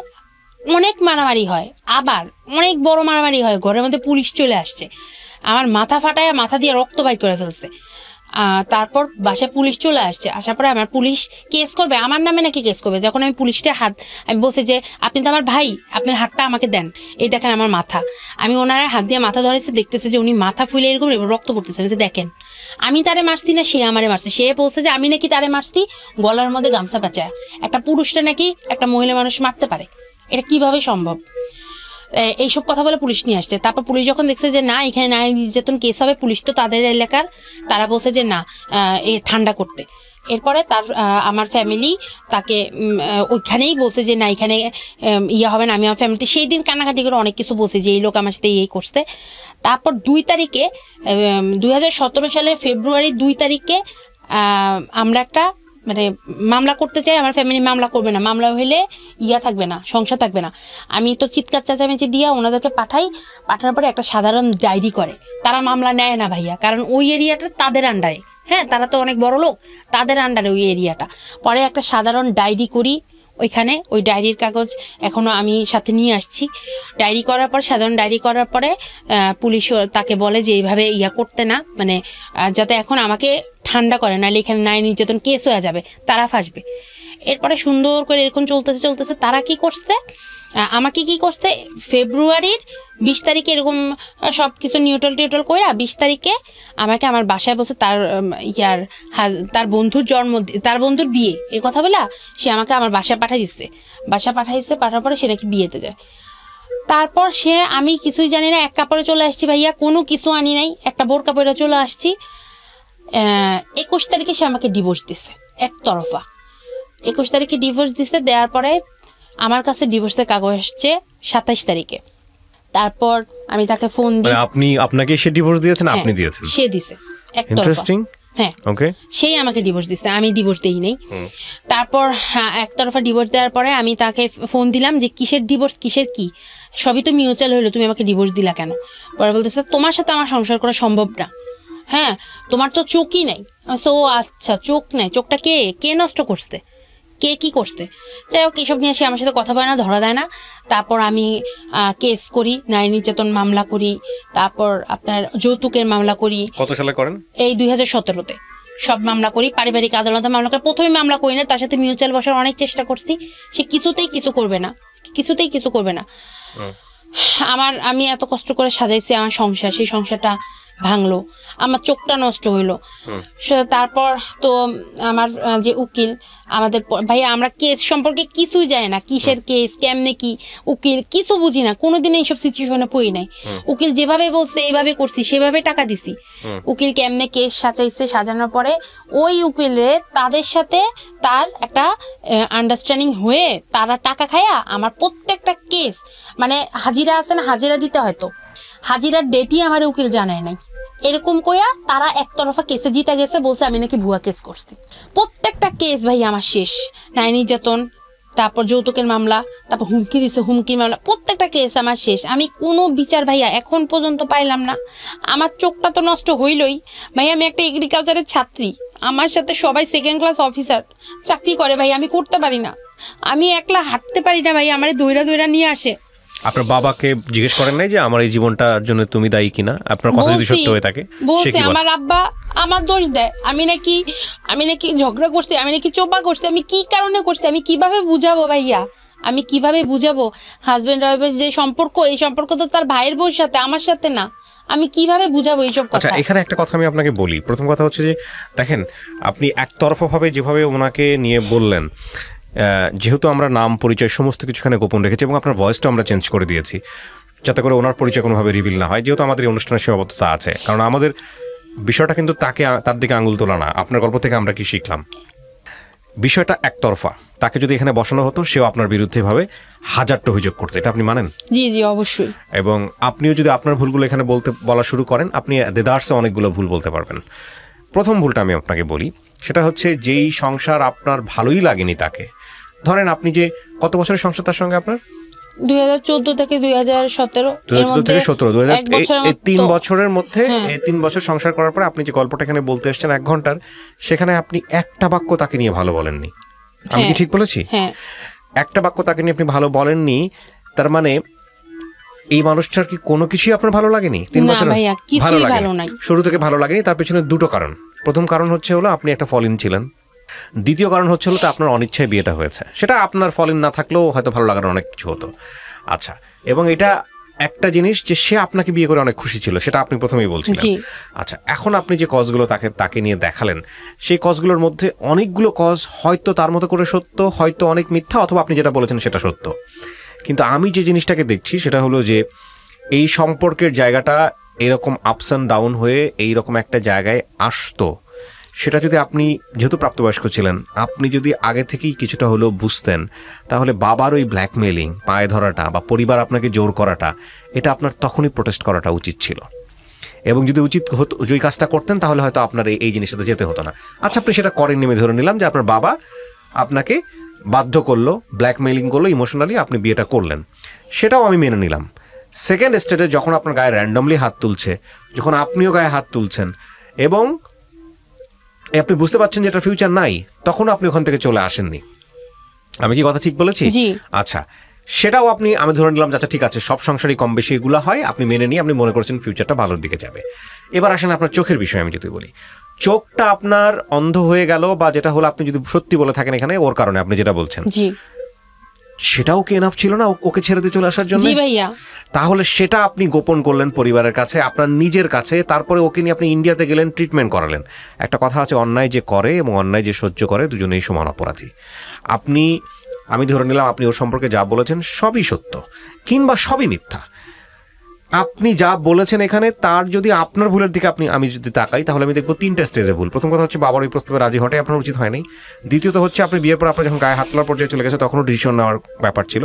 অনেক মারামারি হয়, আবার অনেক বড় মারামারি হয়, ঘরের মধ্যে পুলিশ চলে আসছে, আমার মাথা ফাটায় মাথা দিয়ে রক্ত বাইর করে ফেলছে। তারপর বাসায় পুলিশ চলে আসছে। আসার পরে আমার পুলিশ কেস করবে, আমার নামে নাকি কেস করবে। যখন আমি পুলিশটা আমি বলছি যে আপনি তো আমার ভাই, আপনার হাতটা আমাকে দেন, এই দেখেন আমার মাথা। আমি ওনারা হাত দিয়ে মাথা ধরেছে, দেখতেছে যে উনি মাথা ফুলে এরকম রক্ত পড়তেছে। আমি দেখেন আমি তারে মারছি না সে আমারে মারছে। সে বলছে যে আমি নাকি তারে মারছি, গলার মধ্যে গামছা পেঁচায়। একটা পুরুষটা নাকি একটা মহিলা মানুষ মারতে পারে, এটা কিভাবে সম্ভব? এইসব কথা বলে পুলিশ নিয়ে আসছে। তারপর পুলিশ যখন দেখছে যে না এখানে নারী নির্যাতন কেস হবে, পুলিশ তো তাদের এলাকার, তারা বলছে যে না ঠান্ডা করতে। এরপরে আমার ফ্যামিলি তাকে ওইখানেই বলছে যে না এখানে হবে না। আমি আমার ফ্যামিলিতে সেই দিন কান্নাকাটি করে অনেক কিছু বলছি যে এই লোক আমার সাথে এই করছে। তারপর 2 তারিখে 2017 সালের ফেব্রুয়ারি 2 তারিখে আমরা একটা মামলা করতে চাই। আমার ফ্যামিলি মামলা করবে না, মামলা হইলে থাকবে না, সংসার থাকবে না। আমি তো চিৎকার চেঁচামেচি দিয়া ওনাদেরকে পাঠানোর পরে একটা সাধারণ ডায়েরি করে। তারা মামলা নেয় না ভাইয়া, কারণ ওই এরিয়াটা তাদের আন্ডারে, হ্যাঁ তারা তো অনেক বড় লোক, তাদের আন্ডারে ওই এরিয়াটা। পরে একটা সাধারণ ডায়েরি করি ওইখানে, ওই ডায়েরির কাগজ এখনো আমি সাথে নিয়ে আসছি। ডায়েরি করার পর, সাধারণ ডায়েরি করার পরে পুলিশ তাকে বলে যে এইভাবে করতে না, যাতে এখন আমাকে ঠান্ডা করে, নাহলে এখানে নারী নির্যাতন কেস হয়ে যাবে, তারা ফাঁসবে। এরপরে সুন্দর করে এরকম চলতেছে তারা কি করছে, আমাকে কি করছে, ফেব্রুয়ারির 20 তারিখে এরকম সব কিছু নিউট্রাল কইরা 20 তারিখে আমাকে আমার বাসায় বলছে তার বন্ধুর তার বন্ধুর বিয়ে, এই কথা বলা সে আমাকে আমার বাসায় পাঠাইছে, পাঠার পরে সে নাকি বিয়েতে যায়। তারপর আমি কিছুই জানি না, এক কাপড়ে চলে আসছি ভাইয়া, কোনো কিছু আনি নাই, একটা বোরকা পরে চলে আসছি। 21 তারিখে সে আমাকে ডিভোর্স দিছে একতরফা। 21 তারিখে ডিভোর্স দিছে, দেওয়ার পরে আমার কাছে ডিভোর্সের কাগজ আসছে 27 তারিখে। তারপর আমি তাকে ফোন দিই। আপনাকে সে ডিভোর্স দিয়েছেন? আপনি দিয়েছেন? সে দিছে একতরফা। ইন্টারেস্টিং। হ্যাঁ, ওকে, সেই আমাকে ডিভোর্স দিছে, আমি ডিভোর্স দেই নাই। তারপর একতরফা ডিভোর্স দেওয়ার পরে আমি তাকে ফোন দিলাম যে কিসের ডিভোর্স, কিসের কি, সবই তো মিউচুয়াল হইলো, তুমি আমাকে ডিভোর্স দিলা কেন? পরে বলতেছে তোমার সাথে আমার সংসার করা সম্ভব না, হ্যাঁ তোমার তো চোখই নাই। ও আচ্ছা, চোখ নাই, চোখটা কে নষ্ট করছে, কে কি করছে? যাই হোক, এইসব নিয়ে সে আমার সাথে কথা বলে না, ধরা দেয় না। তারপর আমি কেস করি, নারী নির্যাতন মামলা করি, তারপর আপনার যৌতুকের মামলা করি। কত সালে করেন? এই 2017-তে সব মামলা করি, পারিবারিক আদালতে মামলা করি। প্রথমে মামলা করি না, তার সাথে মিউচুয়াল বসার অনেক চেষ্টা করছি, সে কিছুতেই কিছু করবে না। আমি এত কষ্ট করে সাজাইছি আমার সংসার, সেই সংসারটা ভাঙলো, আমার চোখটা নষ্ট হইলো। তারপর তো আমার যে উকিল, আমাদের ভাইয়া আমরা কেস সম্পর্কে কিছুই জানি না, কিসের কেস, কেমনে কি, উকিল কিছু বুঝি না, কোনোদিন এইসব সিচুয়েশনে পড়ি নাই। উকিল যেভাবে বলছে এইভাবে করছি, সেভাবে টাকা দিছি। উকিল কেমনে কেস সাজাইছে, সাজানোর পরে ওই উকিলের তাদের সাথে তার একটা আন্ডারস্ট্যান্ডিং হয়ে তারা টাকা খায়া আমার প্রত্যেকটা কেস, মানে হাজিরা আছে না, হাজিরা দিতে হয়তো, হাজিরার ডেটই আমার উকিল জানায় নাই, এরকম কইয়া তারা একতরফা কেসে জিতে গেছে, বলছে আমি নাকি ভুয়া কেস করছি। প্রত্যেকটা কেস ভাই আমার শেষ, নারী নির্যাতন, তারপর যৌতুকের মামলা, তারপর হুমকির মামলা, প্রত্যেকটা কেস আমার শেষ। আমি কোনো বিচার ভাইয়া এখন পর্যন্ত পাইলাম না। আমার চোখটা তো নষ্ট হইলই ভাই, আমি একটা এগ্রিকালচারের ছাত্রী, আমার সাথে সবাই 2nd ক্লাস অফিসার চাকরি করে ভাই, আমি করতে পারি না, আমি একলা হাঁটতে পারি না ভাই, আমার দৌড়া নিয়ে আসে। আপনার বাবাকে জিজ্ঞেস করেন নাই যে আমার এই জীবনটার জন্য তুমি দায়ী কিনা? আপনার কথা যদি সত্য হয়ে থাকে। বলছে আমার আব্বা আমার দোষ দেয়, আমি নাকি ঝগড়া করছি, আমি নাকি চোপা করছি, আমি কি কারণে করছি, আমি কিভাবে বুঝাবো ভাইয়া, আমি কিভাবে বুঝাবো? হাজবেন্ড ওয়াইফের যে সম্পর্ক, এই সম্পর্ক তো তার ভাইয়ের বউর সাথে, আমার সাথে না, আমি কিভাবে বুঝাবো এইসব কথা? এখানে একটা কথা আমি আপনাকে বলি। প্রথম কথা হচ্ছে যে দেখেন, আপনি একতরফা ভাবে যেভাবে ওনাকে নিয়ে বললেন, যেহেতু আমরা নাম পরিচয় সমস্ত কিছুখানে গোপন রেখেছি এবং আপনার ভয়েসটা আমরা চেঞ্জ করে দিয়েছি যাতে করে ওনার পরিচয় কোনোভাবে রিভিল না হয়, যেহেতু আমাদের এই অনুষ্ঠানের সীমাবদ্ধতা আছে। কারণ আমাদের বিষয়টা কিন্তু তার দিকে আঙুল তোলা না। আপনার গল্প থেকে আমরা কি শিখলাম? বিষয়টা একতরফা। তাকে যদি এখানে বসানো হতো, সেও আপনার বিরুদ্ধে ভাবে হাজারটা অভিযোগ করতে। এটা আপনি মানেন? জি জি, অবশ্যই। এবং আপনিও যদি আপনার ভুলগুলো এখানে বলা শুরু করেন, আপনি দেদারসে অনেকগুলো ভুল বলতে পারবেন। প্রথম ভুলটা আমি আপনাকে বলি, সেটা হচ্ছে যেই সংসার আপনার ভালোই লাগেনি তাকে, ধরেন আপনি যে কত বছরের সংসার তার সঙ্গে আপনার? 2014 থেকে 2017। 3 বছরের মধ্যে, এই 3 বছর সংসার করার পরে আপনি যে গল্পটা এখানে বলতে এসেছেন 1 ঘন্টার, সেখানে আপনি একটা বাক্য তাকে নিয়ে ভালো বলেননি। আমি কি ঠিক বলেছি? একটা বাক্য তাকে নিয়ে আপনি ভালো বলেননি, তার মানে এই মানুষটার কি কোনো কিছুই আপনার ভালো লাগেনি? 3 বছর ভালো লাগেনি, শুরু থেকে ভালো লাগেনি। তার পেছনে 2টো কারণ। প্রথম কারণ হচ্ছে হলো আপনি একটা ফল-ইন ছিলেন। দ্বিতীয় কারণ হচ্ছে হলো আপনার অনিচ্ছায় বিয়েটা হয়েছে। সেটা আপনার ফল-ইন না থাকলেও হয়তো ভালো লাগার অনেক কিছু হতো। আচ্ছা, এবং এটা একটা জিনিস যে সে আপনাকে বিয়ে করে অনেক খুশি ছিল, সেটা আপনি প্রথমেই বলছিলেন। আচ্ছা, এখন আপনি যে কজগুলো তাকে নিয়ে দেখালেন, সেই কজগুলোর মধ্যে অনেকগুলো কজ হয়তো তার মতো করে সত্য, হয়তো অনেক মিথ্যা, অথবা আপনি যেটা বলেছেন সেটা সত্য। কিন্তু আমি যে জিনিসটাকে দেখছি সেটা হলো যে এই সম্পর্কের জায়গাটা এরকম আপস অ্যান্ড ডাউন হয়ে এইরকম একটা জায়গায় আসতো, সেটা যদি আপনি, যেহেতু প্রাপ্তবয়স্ক ছিলেন, আপনি যদি আগে থেকেই কিছুটা হলেও বুঝতেন, তাহলে বাবার ওই ব্ল্যাকমেলিং, পায়ে ধরাটা বা পরিবার আপনাকে জোর করাটা, এটা আপনার তখনই প্রোটেস্ট করাটা উচিত ছিল। এবং যদি উচিত হতো, ওই কাজটা করতেন, তাহলে হয়তো আপনার এই জিনিসটাতে যেতে হতো না। আচ্ছা, আপনি সেটা করেননি, আমি ধরে নিলাম যে আপনার বাবা আপনাকে বাধ্য করলো, ব্ল্যাকমেলিং করলো, ইমোশনালি আপনি বিয়েটা করলেন, সেটাও আমি মেনে নিলাম। সেকেন্ড স্টেজে যখন আপনার গায়ে র্যান্ডমলি হাত তুলছে, যখন আপনিও গায়ে হাত তুলছেন এবং আপনি বুঝতে পারছেন যে এটা ফিউচার নাই, তখন আপনি ওখান থেকে চলে আসেননি। আমি কি কথা ঠিক বলেছি? আচ্ছা, সেটাও আমি ধরে নিলাম, আচ্ছা ঠিক আছে, সব সংসারই কম বেশি এগুলো হয়, আপনি মেনে নিয়ে আপনি মনে করছেন ফিউচারটা ভালোর দিকে যাবে। এবার আসেন আপনার চোখের বিষয়ে। আমি যদি বলি, চোখটা আপনার অন্ধ হয়ে গেল, বা যেটা হলো আপনি যদি সত্যি বলে থাকেন এখানে ওর কারণে আপনি যেটা বলছেন, সেটাও কি এনাফ ছিল না ওকে ছেড়ে দিয়ে চলে আসার জন্য? তাহলে সেটা আপনি গোপন করলেন পরিবারের কাছে, আপনার নিজের কাছে, তারপরে ওকে নিয়ে আপনি ইন্ডিয়াতে গেলেন, ট্রিটমেন্ট করালেন। একটা কথা আছে, অন্যায় যে করে এবং অন্যায় যে সহ্য করে দুজনেই সমান অপরাধী। আমি ধরে নিলাম আপনি ওর সম্পর্কে যা বলেছেন সবই সত্য কিংবা সবই মিথ্যা। আপনি যা বলেছেন এখানে তার যদি আপনার ভুলের দিকে আমি যদি তাকাই, তাহলে আমি দেখবো 3টা স্টেজে ভুল। প্রথম কথা হচ্ছে বাবার ওই প্রস্তাবে রাজি হওয়াটাই আপনার উচিত হয়নি। দ্বিতীয়ত হচ্ছে আপনি বিয়ের পর আপনার যখন গায়ে হাত তোলার পর্যায়ে চলে গেছে তখনও ডিসিশন নেওয়ার ব্যাপার ছিল।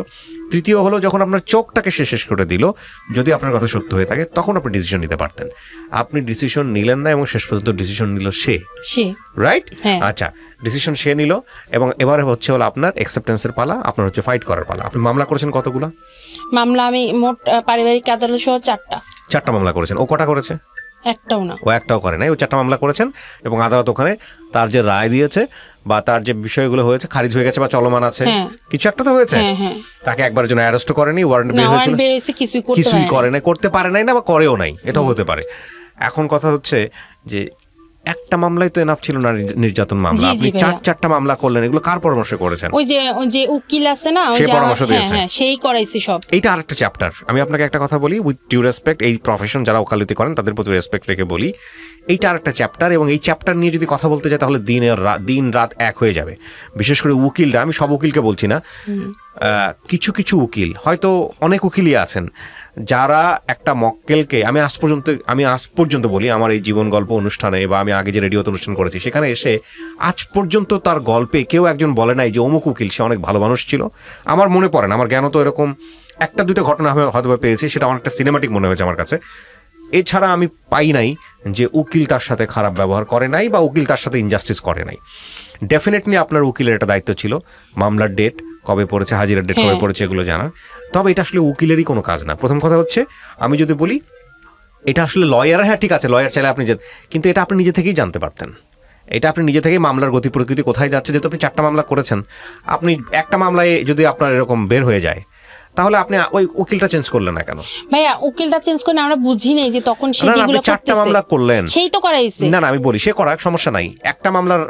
তৃতীয় হলো যখন আপনার চোখটাকে শেষ করে দিল, যদি আপনার কথা সত্য হয়ে থাকে তখন আপনি ডিসিশন নিতে পারতেন। আপনি ডিসিশন নিলেন না এবং শেষ পর্যন্ত ডিসিশন নিল সে, রাইট? আচ্ছা, ডিসিশন সে নিল এবং এবারে হচ্ছে হলো আপনার অ্যাকসেপ্টেন্সের পালা, আপনার হচ্ছে ফাইট করার পালা। আপনি মামলা করেছেন কতগুলো? মামলা আমি মোট পারিবারিক আদালত সহ 4টা মামলা করেছেন। ও কটা করেছে? একটাও না। ও একটাও করে নাই, ও 4টা মামলা করেছেন এবং আদালত ওখানে তার যে রায় দিয়েছে বা তার যে বিষয়গুলো হয়েছে খারিজ হয়ে গেছে বা চলমান আছে, কিছু একটা তো হয়েছে। তাকে একবারের জন্য অ্যারেস্ট করেনি, ওয়ারেন্ট বের হয়েছে, কিছুই করে নাই, করতে পারে নাই না বা করেও নাই, এটাও হতে পারে। এখন কথা হচ্ছে যে একটা মামলাই তো এনাফ ছিল না নির্যাতন মামলা, আপনি 4টা মামলা করলেন। এগুলো কার পরামর্শ করেছেন? ওই যে উকিল আছে না, সে পরামর্শ দিয়েছে, সেই করাইছে সব। এইটা আরেকটা চ্যাপ্টার। আমি আপনাকে একটা কথা বলি, উইথ ডিউ রেসপেক্ট, এই প্রফেশন যারা ওকালতি করেন তাদের প্রতি রেসপেক্ট রেখে বলি, এইটা আরেকটা চ্যাপ্টার এবং এই চ্যাপ্টার নিয়ে যদি কথা বলতে যায় তাহলে দিন রাত এক হয়ে যাবে। বিশেষ করে উকিলরা, আমি সব উকিলকে বলছি না, কিছু কিছু উকিল, হয়তো অনেক উকিলই আছেন যারা একটা মক্কেলকে, আমি আজ পর্যন্ত বলি আমার এই জীবন গল্প অনুষ্ঠানে বা আমি আগে যে রেডিওতে অনুষ্ঠান করেছি সেখানে এসে আজ পর্যন্ত তার গল্পে কেউ একজন বলে নাই যে অমুক উকিল সে অনেক ভালো মানুষ ছিল। আমার মনে পড়ে না, আমার জ্ঞান তো এরকম 1-2টা ঘটনা আমি হয়তো পেয়েছি, সেটা অনেকটা সিনেমাটিক মনে হয়েছে আমার কাছে। এছাড়া আমি পাই নাই যে উকিল তার সাথে খারাপ ব্যবহার করে নাই বা উকিল তার সাথে ইনজাস্টিস করে নাই। ডেফিনেটলি আপনার উকিলের একটা দায়িত্ব ছিল মামলার ডেট কবে পড়েছে, হাজিরার ডেট কবে পড়েছে এগুলো জানার। তবে এটা আসলে উকিলেরই কোনো কাজ না। প্রথম কথা হচ্ছে, আমি যদি বলি এটা আসলে লয়ার, হ্যাঁ ঠিক আছে লয়ার চাইলে আপনি, কিন্তু এটা আপনি নিজে থেকেই জানতে পারতেন। এটা আপনি নিজে থেকেই মামলার গতি প্রকৃতি কোথায় যাচ্ছে, যেহেতু আপনি 4টা মামলা করেছেন, আপনি একটা মামলায় যদি আপনার এরকম বের হয়ে যায় তাহলে আপনি ওই উকিলটা চেঞ্জ করলেন না কেন? ভাইয়া উকিলটা চেঞ্জ করে আমরা বুঝি নাই যে তখন সে যেগুলো 4টা মামলা করলেন সেই তো করাইছে। না আমি বলি সে করার সমস্যা নাই, একটা মামলার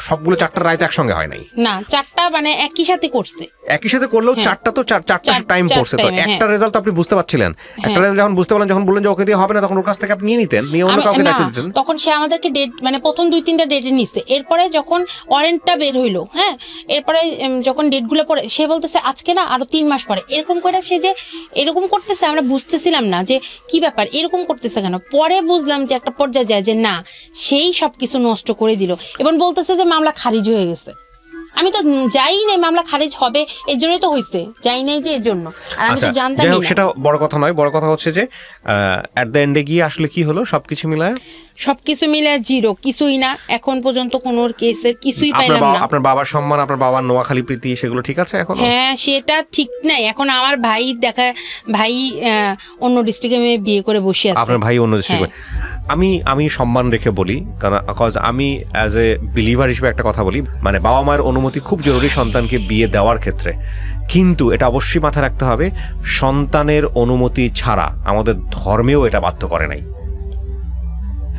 সবগুলো 4টার রায় তো একসঙ্গে হয় নাই না, 4টা মানে একই সাথে করছে, একই সাথে করলেও 4টা তো 4টা টাইম পড়ছে, তো একটা রেজাল্ট আপনি বুঝতে পারছিলেন। একটা রেজাল্ট যখন বুঝতে পারলেন, যখন বললেন যে ওকে দিয়ে হবে না, তখন ওর কাছ থেকে আপনি নিয়ে নিতেন, নিয়ে অন্য কাউকে দায়িত্ব দিতেন। তখন সে আমাদেরকে ডেট মানে প্রথম 2-3টা ডেটে নিছে, এরপরে যখন ওয়ারেন্টটা বের হইলো, এরপরে যখন ডেটগুলো পড়ে সে বলতেছে আজকে না আরো 3 মাস পরে, এরকম করে সে যে এরকম করতেছে আমরা বুঝতেছিলাম না যে কি ব্যাপার, এরকম করতেছে কেন। পরে বুঝলাম যে একটা পর্যায়ে যায় যে না, সেই সবকিছু নষ্ট করে দিল এবং বলতেছে যে মামলা খারিজ হয়ে গেছে। আমি তো যাই নাই, মামলা খারিজ হবে এর জন্যই তো হইছে, যাই নাই যে এর জন্য, আর আমি তো জানতাম না। সেটা বড় কথা নয়, বড় কথা হচ্ছে যে এট দ্য এন্ডে গিয়ে আসলে কি হলো, সবকিছু মিলায় জিরো, কিছুই না এখন পর্যন্ত কোনো কেসের কিছুই পাইলাম না। আপনার বাবার সম্মান, আপনার বাবার নোয়াখালী প্রীতি, সেগুলো ঠিক আছে এখন? হ্যাঁ সেটা ঠিক নাই। এখন আমার ভাই অন্য ডিস্ট্রিক্টে বিয়ে করে বসে আছে। আপনার ভাই অন্য ডিস্ট্রিক্টে? আমি সম্মান রেখে বলি, কারণ আমি অ্যাজ এ বিলিভার হিসেবে একটা কথা বলি, মানে বাবা মায়ের অনুমতি খুব জরুরি সন্তানকে বিয়ে দেওয়ার ক্ষেত্রে, কিন্তু এটা অবশ্যই মাথায় রাখতে হবে সন্তানের অনুমতি ছাড়া আমাদের ধর্মেও এটা বাধ্য করে নাই।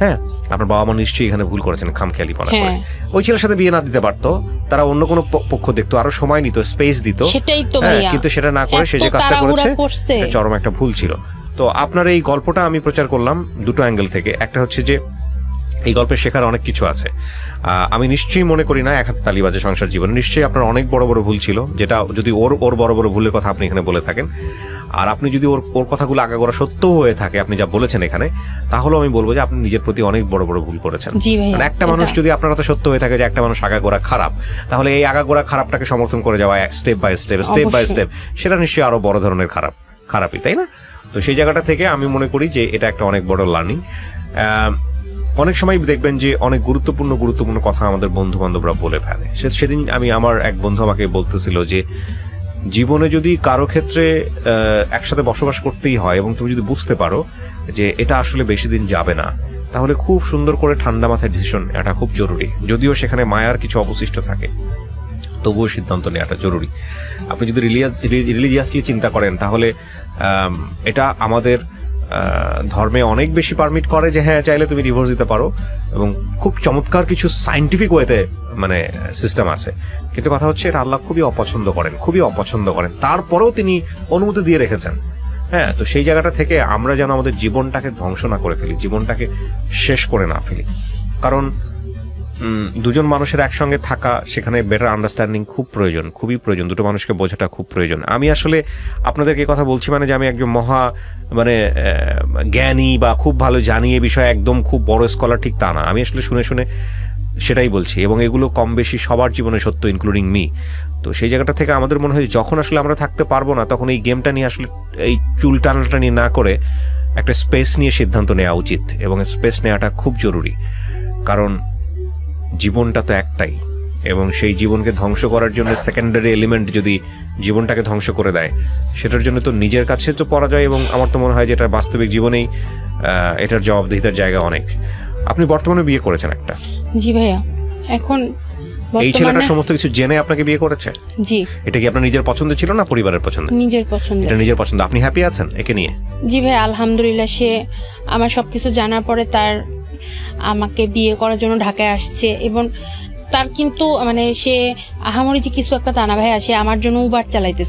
হ্যাঁ, আপনার বাবা মা নিশ্চয়ই এখানে ভুল করেছেন খামখেয়ালিপনা করে। ওই ছেলের সাথে বিয়ে না দিতে পারতো, তারা অন্য কোনো পক্ষ দেখতো, আরো সময় নিত, স্পেস দিত, কিন্তু সেটা না করে সে যে কাজটা করেছে চরম একটা ভুল ছিল। তো আপনার এই গল্পটা আমি প্রচার করলাম 2টো অ্যাঙ্গেল থেকে। একটা হচ্ছে যে এই গল্পে শেখার অনেক কিছু আছে। আমি নিশ্চয়ই মনে করি না এক হাতে তালি বাজে সংসার জীবনে, নিশ্চয়ই আপনার অনেক বড় বড় ভুল ছিল, যেটা যদি ওর বড় বড় ভুলের কথা আপনি এখানে বলে থাকেন, আর আপনি যদি ওর কথাগুলো আগাগোড়া সত্যও হয়ে থাকে আপনি যা বলেছেন এখানে, তাহলেও আমি বলবো যে আপনি নিজের প্রতি অনেক বড় বড় ভুল করেছেন। একটা মানুষ যদি আপনার কথা সত্য হয়ে থাকে যে একটা মানুষ আগাগোড়া খারাপ, তাহলে এই আগাগোড়া খারাপটাকে সমর্থন করে যাওয়া স্টেপ বাই স্টেপ, সেটা নিশ্চয়ই আরো বড় ধরনের খারাপই, তাই না? তো সেই জায়গাটা থেকে আমি মনে করি যে এটা একটা অনেক বড় লার্নিং। অনেক সময় দেখবেন যে অনেক গুরুত্বপূর্ণ কথা আমাদের বন্ধু বান্ধবরা বলে ফেলে। সেদিন আমার এক বন্ধু আমাকে বলতেছিল যে জীবনে যদি কারো ক্ষেত্রে একসাথে বসবাস করতেই হয় এবং তুমি যদি বুঝতে পারো যে এটা আসলে বেশি দিন যাবে না, তাহলে খুব সুন্দর করে ঠান্ডা মাথায় ডিসিশন নেওয়াটা খুব জরুরি। যদিও সেখানে মায়ার কিছু অবশিষ্ট থাকে, তবুও সিদ্ধান্ত নেওয়াটা জরুরি। আপনি যদি রিলিজিয়াসলি চিন্তা করেন তাহলে এটা আমাদের ধর্মে অনেক বেশি পারমিট করে যে হ্যাঁ চাইলে তুমি ডিভোর্স দিতে পারো, এবং খুব চমৎকার কিছু সায়েন্টিফিক ওয়েতে মানে সিস্টেম আছে। কিন্তু কথা হচ্ছে এটা আল্লাহ খুবই অপছন্দ করেন, তারপরেও তিনি অনুমতি দিয়ে রেখেছেন। হ্যাঁ, তো সেই জায়গাটা থেকে আমরা যেন আমাদের জীবনটাকে ধ্বংস না করে ফেলি, জীবনটাকে শেষ করে না ফেলি। কারণ দুজন মানুষের একসঙ্গে থাকা, সেখানে বেটার আন্ডারস্ট্যান্ডিং খুবই প্রয়োজন, দুটো মানুষকে বোঝাটা খুব প্রয়োজন। আমি আসলে আপনাদেরকে কথা বলছি মানে যে আমি একজন মানে জ্ঞানী বা খুব ভালো জানি এ বিষয়ে, একদম খুব বড় স্কলার ঠিক তা না। আমি আসলে শুনে সেটাই বলছি, এবং এগুলো কম বেশি সবার জীবনে সত্য, ইনক্লুডিং মি। তো সেই জায়গাটা থেকে আমাদের মনে হয় যখন আসলে আমরা থাকতে পারবো না, তখন এই গেমটা নিয়ে আসলে এই চুল টানাটানি না করে একটা স্পেস নিয়ে সিদ্ধান্ত নেওয়া উচিত, এবং স্পেস নেওয়াটা খুব জরুরি। কারণ জীবনটা তো একটাই, এবং সেই জীবনকে ধ্বংস করার জন্য সেকেন্ডারি এলিমেন্ট যদি জীবনটাকে ধ্বংস করে দেয়, সেটার জন্য তো নিজের কাছে তো পরাজয়, এবং আমার তো মনে হয় যে এটা বাস্তবিক জীবনেই এটার জবাবদিহিতার জায়গা অনেক। আপনি বর্তমানে বিয়ে করেছেন একটা? জি ভাইয়া। এখন এই ছেলেটা সমস্ত কিছু জেনে আপনাকে বিয়ে করেছে? জি। এটা কি আপনার নিজের পছন্দ ছিল না পরিবারের পছন্দ? নিজের পছন্দ। এটা নিজের পছন্দ। আপনি হ্যাপি আছেন একে নিয়ে? জি ভাই, আলহামদুলিল্লাহ। সে আমার সবকিছু জানার পরে তার আমাকে বিয়ে করার জন্য ঢাকায় আসছে, এবং তার কিন্তু মানে সে আহামরি যে কিছু একটা তা না ভাইয়া, সে আমার জন্য উবার চালাইতেছে।